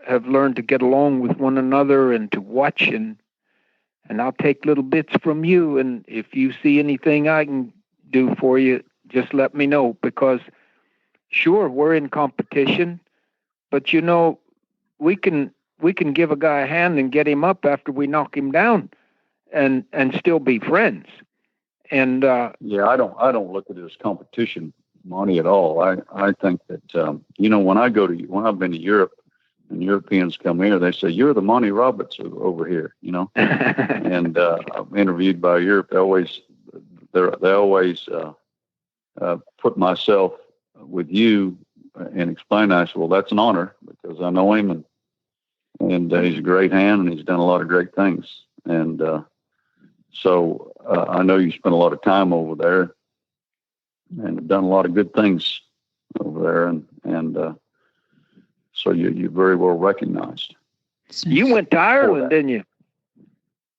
have learned to get along with one another and to watch, and I'll take little bits from you. And if you see anything I can do for you, just let me know, because sure, we're in competition, but you know, we can give a guy a hand and get him up after we knock him down and still be friends. And yeah, I don't look at it as competition, Monty, at all. I think that you know, when I've been to Europe and Europeans come here, they say, you're the Monty Roberts over here, you know. And I'm interviewed by Europe. They always put myself with you and explain. I said, well, that's an honor, because I know him, and he's a great hand, and he's done a lot of great things. And so I know you spent a lot of time over there and have done a lot of good things over there, and so you're very well recognized. You went to Ireland, didn't you?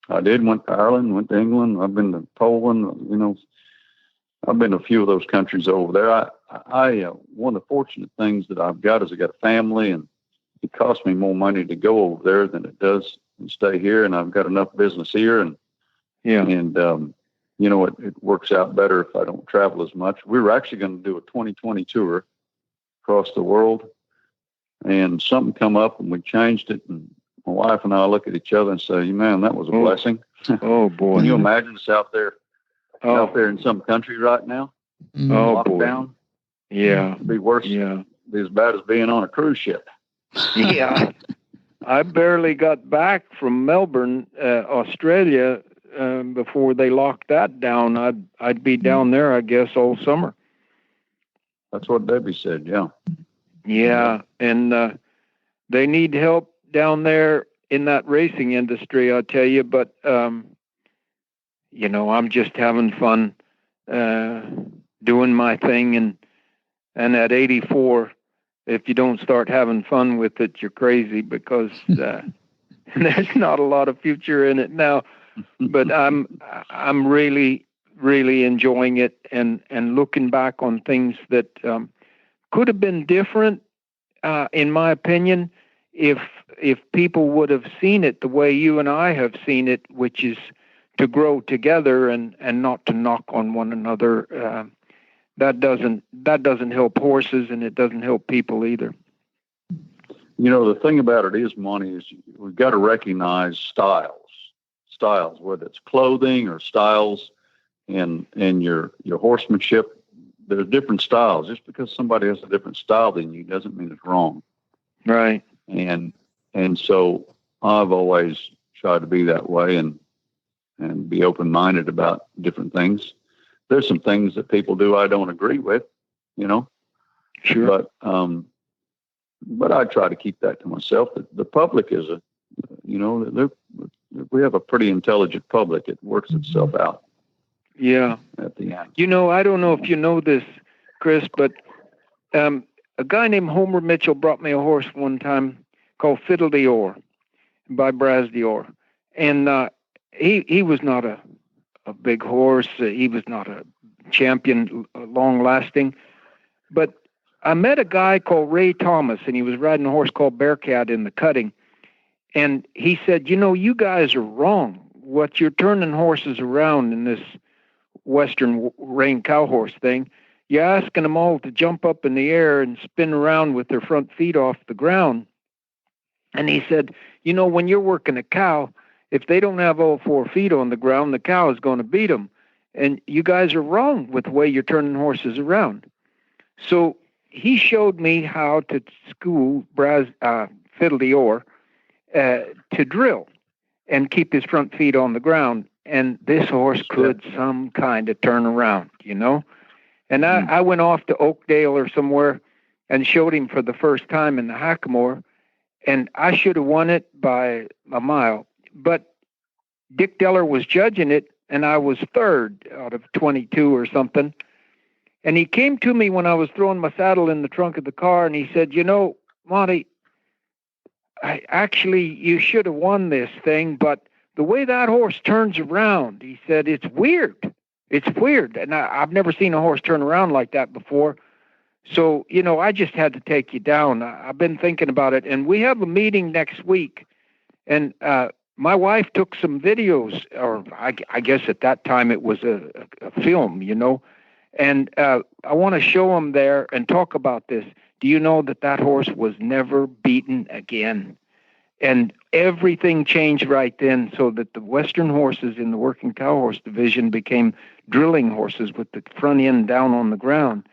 I did. Went to Ireland, went to England. I've been to Poland. You know, I've been to a few of those countries over there. I one of the fortunate things that I've got is I got a family, and it costs me more money to go over there than it does to stay here. And I've got enough business here, and you know, it works out better if I don't travel as much. We were actually going to do a 2020 tour across the world, and something come up and we changed it. And my wife and I look at each other and say, man, that was a blessing. Oh boy. Can you imagine us out there in some country right now? Oh boy. Down? Yeah. It'd be worse. Yeah. It'd be as bad as being on a cruise ship. Yeah. I barely got back from Melbourne, Australia, before they locked that down. I'd be down there, I guess, all summer. That's what Debbie said. Yeah. Yeah. And they need help down there in that racing industry, I'll tell you. But, you know, I'm just having fun doing my thing. And at 84, if you don't start having fun with it, you're crazy, because there's not a lot of future in it now. But I'm really, really enjoying it, and looking back on things that could have been different, in my opinion, if people would have seen it the way you and I have seen it, which is to grow together and not to knock on one another. That doesn't help horses, and it doesn't help people either. You know, the thing about it is, Monty, is we've got to recognize styles, whether it's clothing or styles in your horsemanship. There's different styles. Just because somebody has a different style than you doesn't mean it's wrong. Right. And so I've always tried to be that way and be open-minded about different things. There's some things that people do I don't agree with, you know. Sure. But I try to keep that to myself. The public is we have a pretty intelligent public. It works itself out. Yeah. At the end. You know, I don't know if you know this, Chris, but a guy named Homer Mitchell brought me a horse one time called Fiddle de Ore by Braz Dior. And he was not a big horse. He was not a champion, long-lasting. But I met a guy called Ray Thomas, and he was riding a horse called Bearcat in the cutting. And he said, you know, you guys are wrong. What you're turning horses around in this Western rein cow horse thing, you're asking them all to jump up in the air and spin around with their front feet off the ground. And he said, you know, when you're working a cow, if they don't have all 4 feet on the ground, the cow is going to beat them. And you guys are wrong with the way you're turning horses around. So he showed me how to school Fiddle de Ore to drill and keep his front feet on the ground. And this horse could some kind of turn around, you know. And I went off to Oakdale or somewhere and showed him for the first time in the Hackamore. And I should have won it by a mile. But Dick Deller was judging it, and I was third out of 22 or something. And he came to me when I was throwing my saddle in the trunk of the car, and he said, you know, Monty, you should have won this thing, but the way that horse turns around, he said, it's weird. It's weird. And I've never seen a horse turn around like that before. So, you know, I just had to take you down. I've been thinking about it, and we have a meeting next week. And my wife took some videos, or I guess at that time it was a film, you know. And I want to show them there and talk about this. Do you know that horse was never beaten again? And everything changed right then, so that the Western horses in the working cow horse division became drilling horses with the front end down on the ground.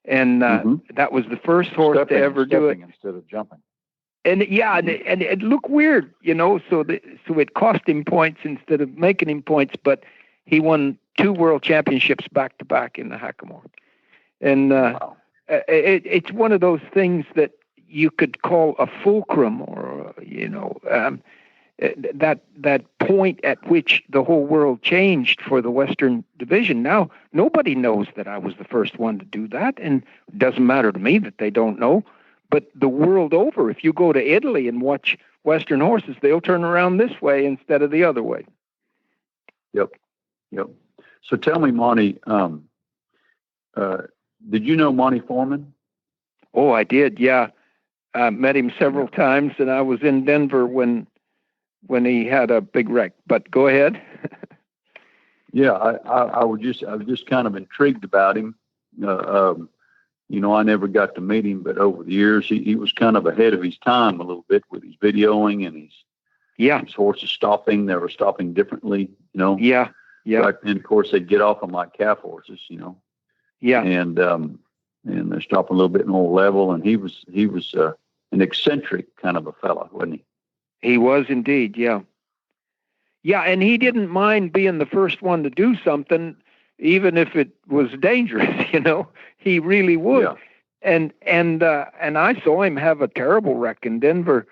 And that was the first horse to ever do it. Instead of jumping. And and it looked weird, you know, so it cost him points instead of making him points, but he won 2 world championships back to back in the Hackamore. And wow. It's one of those things that you could call a fulcrum, or, you know, that point at which the whole world changed for the Western division. Now, nobody knows that I was the first one to do that, and it doesn't matter to me that they don't know. But the world over, if you go to Italy and watch Western horses, they'll turn around this way instead of the other way. Yep. So tell me, Monty, did you know Monty Foreman? Oh, I did, yeah. I met him several times, and I was in Denver when he had a big wreck. But go ahead. Yeah, I was just kind of intrigued about him. You know, I never got to meet him, but over the years, he was kind of ahead of his time a little bit with his videoing and his horses stopping. They were stopping differently, you know. Yeah. And of course, they'd get off them like calf horses, you know. Yeah. And they're stopping a little bit more level. And he was an eccentric kind of a fella, wasn't he? He was indeed, yeah. Yeah, and he didn't mind being the first one to do something, even if it was dangerous, you know. He really would. Yeah. And I saw him have a terrible wreck in Denver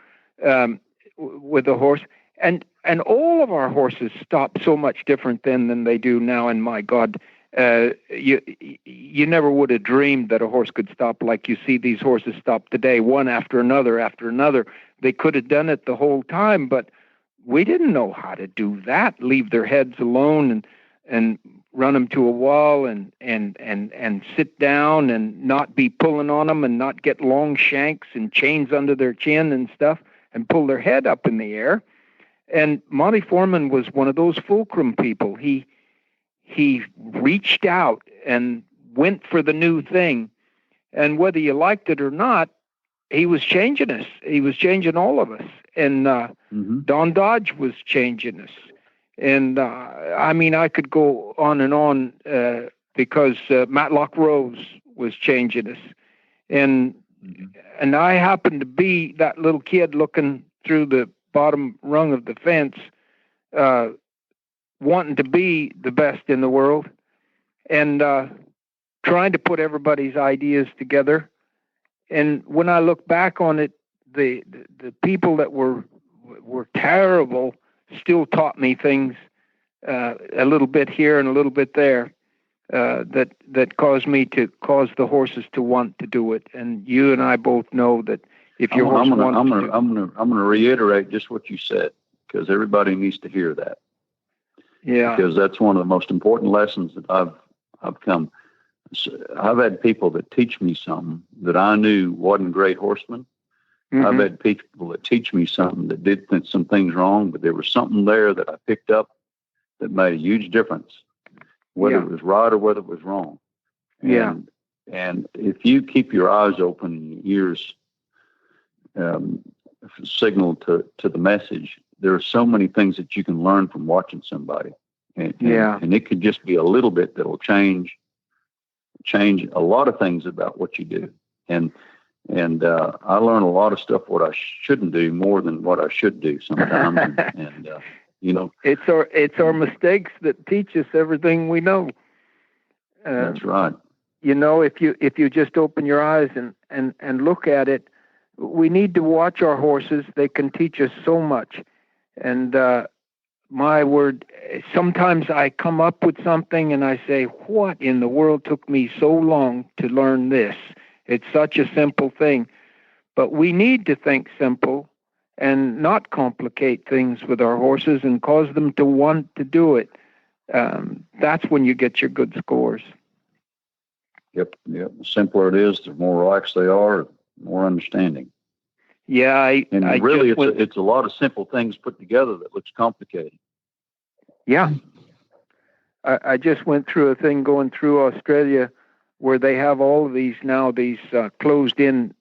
with a horse. And all of our horses stopped so much different then than they do now. And my God, you never would have dreamed that a horse could stop like you see these horses stop today, one after another after another. They could have done it the whole time, but we didn't know how to do that. Leave their heads alone and run them to a wall and sit down and not be pulling on them and not get long shanks and chains under their chin and stuff and pull their head up in the air. And Monty Foreman was one of those fulcrum people. He reached out and went for the new thing. And whether you liked it or not, he was changing us. He was changing all of us. And Don Dodge was changing us. And I mean, I could go on and on because Matlock Rose was changing us. And I happened to be that little kid looking through the bottom rung of the fence, wanting to be the best in the world and trying to put everybody's ideas together. And when I look back on it, the people that were terrible still taught me things a little bit here and a little bit there that caused me to cause the horses to want to do it. And you and I both know that if your horse wants to, I'm gonna reiterate just what you said, because everybody needs to hear that. Yeah, because that's one of the most important lessons that I've come. I've had people that teach me something that I knew wasn't great horsemen. I've had people that teach me something that did some things wrong, but there was something there that I picked up that made a huge difference, whether it was right or whether it was wrong. And if you keep your eyes open and your ears signal to the message, there are so many things that you can learn from watching somebody. And it could just be a little bit that'll change a lot of things about what you do. And I learn a lot of stuff what I shouldn't do more than what I should do sometimes. and you know, it's our mistakes that teach us everything we know. That's right. You know, if you just open your eyes and look at it, we need to watch our horses. They can teach us so much. And my word, sometimes I come up with something and I say, what in the world took me so long to learn this? It's such a simple thing. But we need to think simple and not complicate things with our horses and cause them to want to do it. That's when you get your good scores. Yep. The simpler it is, the more relaxed they are, the more understanding. Yeah, it's a lot of simple things put together that looks complicated. Yeah. I just went through a thing going through Australia where they have all of these closed-in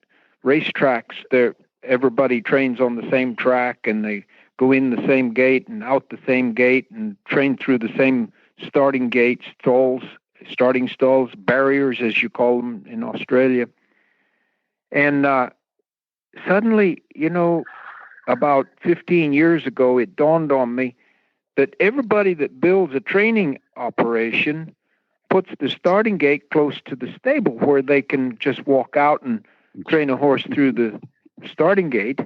racetracks. Everybody trains on the same track, and they go in the same gate and out the same gate and train through the same starting gates, starting stalls, barriers, as you call them in Australia. And suddenly, about 15 years ago, it dawned on me that everybody that builds a training operation puts the starting gate close to the stable where they can just walk out and train a horse through the starting gate,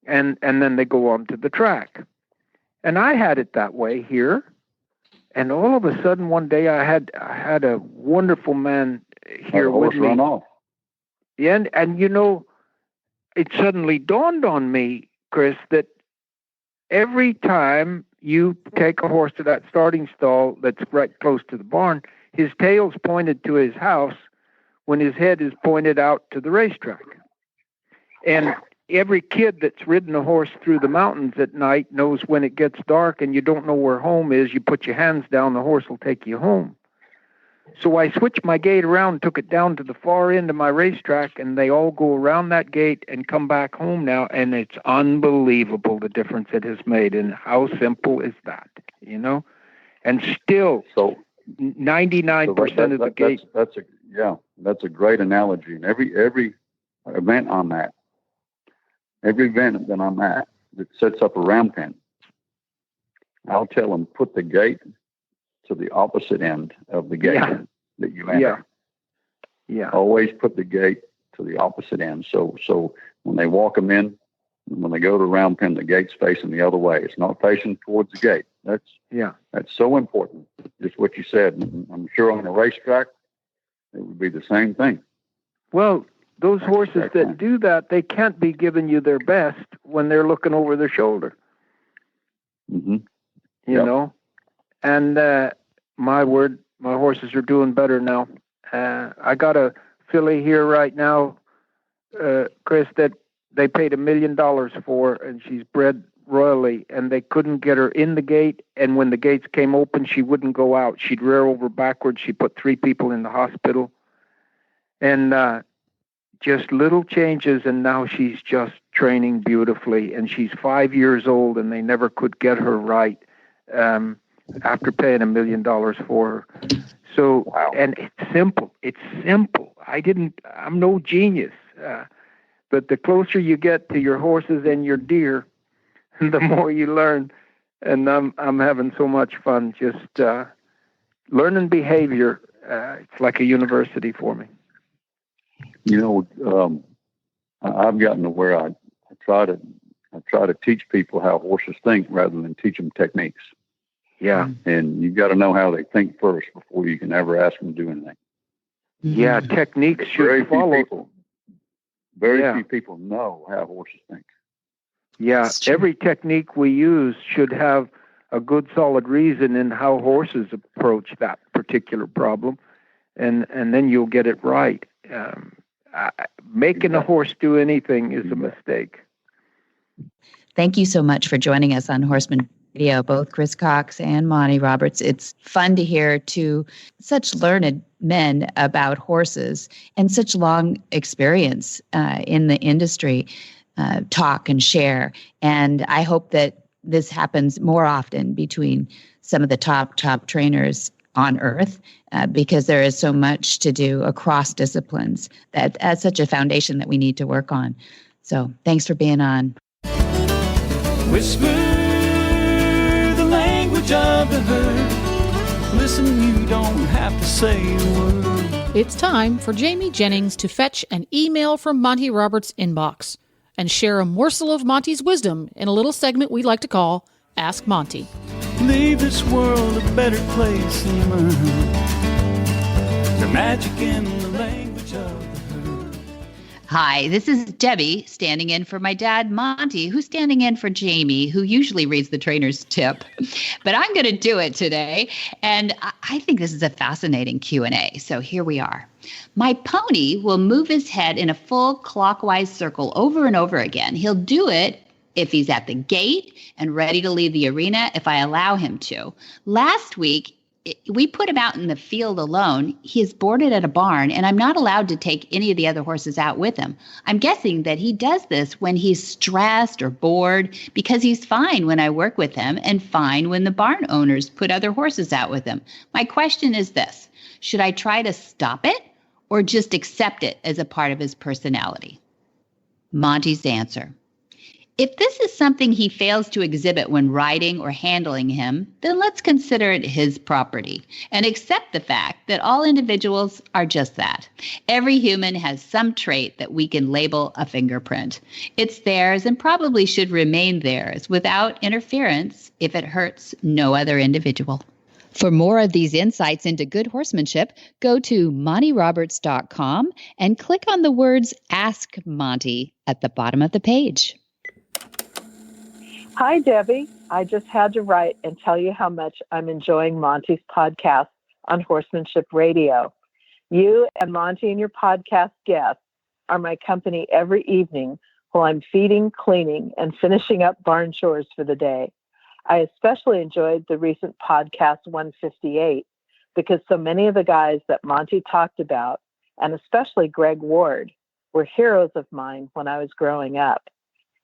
and then they go on to the track. And I had it that way here. And all of a sudden, one day, I had a wonderful man here with me. Run off. And it suddenly dawned on me, Chris, that every time you take a horse to that starting stall that's right close to the barn, his tail's pointed to his house when his head is pointed out to the racetrack. And every kid that's ridden a horse through the mountains at night knows when it gets dark and you don't know where home is, you put your hands down, the horse will take you home. So I switched my gate around, took it down to the far end of my racetrack, and they all go around that gate and come back home now. And it's unbelievable the difference it has made. And how simple is that, And still, 99% of the gate. That's a great analogy. And every event on that, every event that I'm at that sets up a ram pen, I'll tell them, put the gate to the opposite end of the gate that you enter. Yeah. Always put the gate to the opposite end. So when they walk them in, And when they go to round pen, the gate's facing the other way. It's not facing towards the gate. That's so important. Just what you said. I'm sure on a racetrack, it would be the same thing. Well, those horses that do that, they can't be giving you their best when they're looking over their shoulder. Mm-hmm. You know? And my word, my horses are doing better now. I got a filly here right now, Chris, that they paid $1 million for, and she's bred royally, and they couldn't get her in the gate, and when the gates came open, she wouldn't go out. She'd rear over backwards. She put 3 people in the hospital. And just little changes, and now she's just training beautifully, and she's 5 years old, and they never could get her right after paying $1 million for her. So, and it's simple. It's simple. I'm no genius. But the closer you get to your horses and your deer, the more you learn. And I'm having so much fun just learning behavior. It's like a university for me. You know, I've gotten to where I try to teach people how horses think rather than teach them techniques. Yeah. And you've got to know how they think first before you can ever ask them to do anything. Yeah, techniques should follow. Very few people know how horses think. Yeah, every technique we use should have a good solid reason in how horses approach that particular problem, and then you'll get it right. Making a horse do anything is a mistake. Thank you so much for joining us on Horseman Radio, both Chris Cox and Monty Roberts. It's fun to hear two such learned men about horses and such long experience in the industry talk and share. And I hope that this happens more often between some of the top trainers on earth, because there is so much to do across disciplines. That's such a foundation that we need to work on. So thanks for being on. Whisper the language of the herd. Listen, you don't have to say a word. It's time for Jamie Jennings to fetch an email from Monty Roberts' inbox and share a morsel of Monty's wisdom in a little segment we like to call Ask Monty. Leave this world a better place than mine. The magic in the language of the herd. Hi, this is Debbie standing in for my dad, Monty, who's standing in for Jamie, who usually reads the trainer's tip. But I'm going to do it today, and I think this is a fascinating Q&A, so here we are. My pony will move his head in a full clockwise circle over and over again. He'll do it if he's at the gate and ready to leave the arena if I allow him to. Last week, we put him out in the field alone. He is boarded at a barn, and I'm not allowed to take any of the other horses out with him. I'm guessing that he does this when he's stressed or bored, because he's fine when I work with him and fine when the barn owners put other horses out with him. My question is this: should I try to stop it or just accept it as a part of his personality? Monty's answer: if this is something he fails to exhibit when riding or handling him, then let's consider it his property and accept the fact that all individuals are just that. Every human has some trait that we can label a fingerprint. It's theirs and probably should remain theirs without interference if it hurts no other individual. For more of these insights into good horsemanship, go to montyroberts.com and click on the words Ask Monty at the bottom of the page. Hi, Debbie. I just had to write and tell you how much I'm enjoying Monty's podcast on Horsemanship Radio. You and Monty and your podcast guests are my company every evening while I'm feeding, cleaning, and finishing up barn chores for the day. I especially enjoyed the recent podcast 158 because so many of the guys that Monty talked about, and especially Greg Ward, were heroes of mine when I was growing up.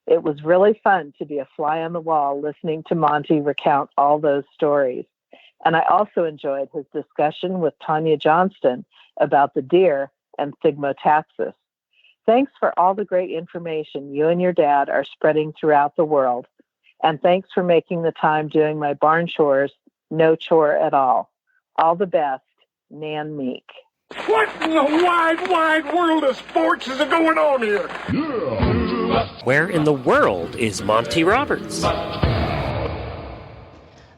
It was really fun to be a fly on the wall listening to Monty recount all those stories. And I also enjoyed his discussion with Tanya Johnston about the deer and thigmotaxis. Thanks for all the great information you and your dad are spreading throughout the world. And thanks for making the time doing my barn chores no chore at all. All the best, Nan Meek. What in the wide, wide world of sports is going on here? Yeah. Where in the world is Monty Roberts?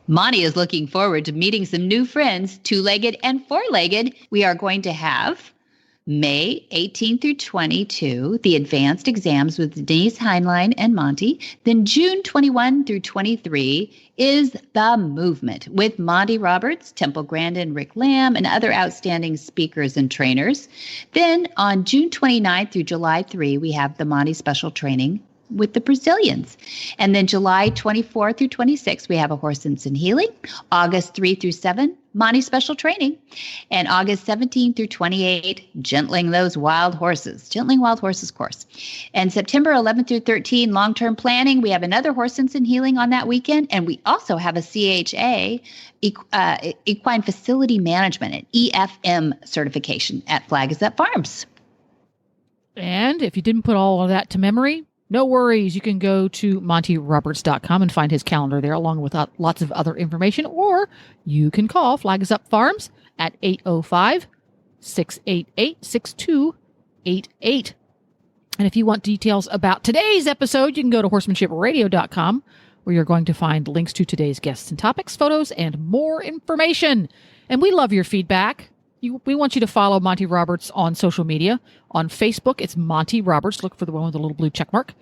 Monty is looking forward to meeting some new friends, two-legged and four-legged. We are going to have May 18 through 22, the advanced exams with Denise Heinlein and Monty. Then June 21 through 23 is the movement with Monty Roberts, Temple Grandin, Rick Lamb, and other outstanding speakers and trainers. Then on June 29 through July 3, we have the Monty special training with the Brazilians. And then July 24 through 26, we have a horse and healing. August 3 through 7, Monty special training. And August 17 through 28, Gentling Those Wild Horses, Gentling Wild Horses course. And September 11 through 13, long-term planning. We have another horse and healing on that weekend. And we also have a CHA, Equine Facility Management, an EFM certification at Flag Is Up Farms. And if you didn't put all of that to memory, no worries. You can go to montyroberts.com and find his calendar there, along with lots of other information. Or you can call Flag Is Up Farms at 805-688-6288. And if you want details about today's episode, you can go to horsemanshipradio.com, where you're going to find links to today's guests and topics, photos, and more information. And we love your feedback. We want you to follow Monty Roberts on social media. On Facebook, it's Monty Roberts. Look for the one with the little blue check mark.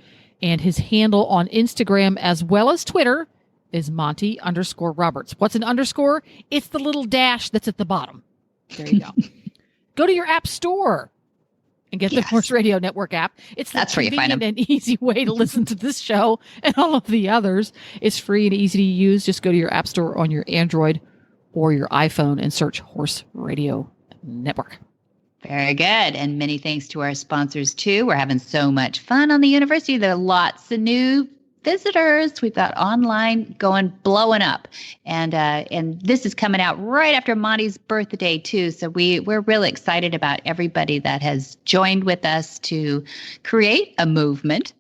And his handle on Instagram as well as Twitter is Monty_Roberts. What's an underscore? It's the little dash that's at the bottom. There you go. Go to your app store and get the Horse Radio Network app. That's where you find them. An easy way to listen to this show and all of the others. It's free and easy to use. Just go to your app store on your Android or your iPhone and search Horse Radio Network. Very good. And many thanks to our sponsors, too. We're having so much fun on the university. There are lots of new visitors. We've got online blowing up. And this is coming out right after Monty's birthday, too. So we're really excited about everybody that has joined with us to create a movement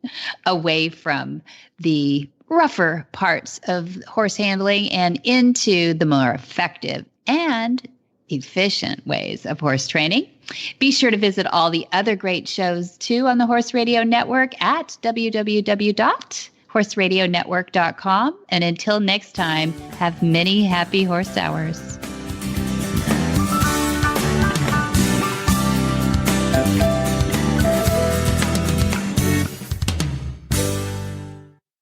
away from the rougher parts of horse handling and into the more effective and efficient ways of horse training. Be sure to visit all the other great shows, too, on the Horse Radio Network at www.horseradionetwork.com. And until next time, have many happy horse hours.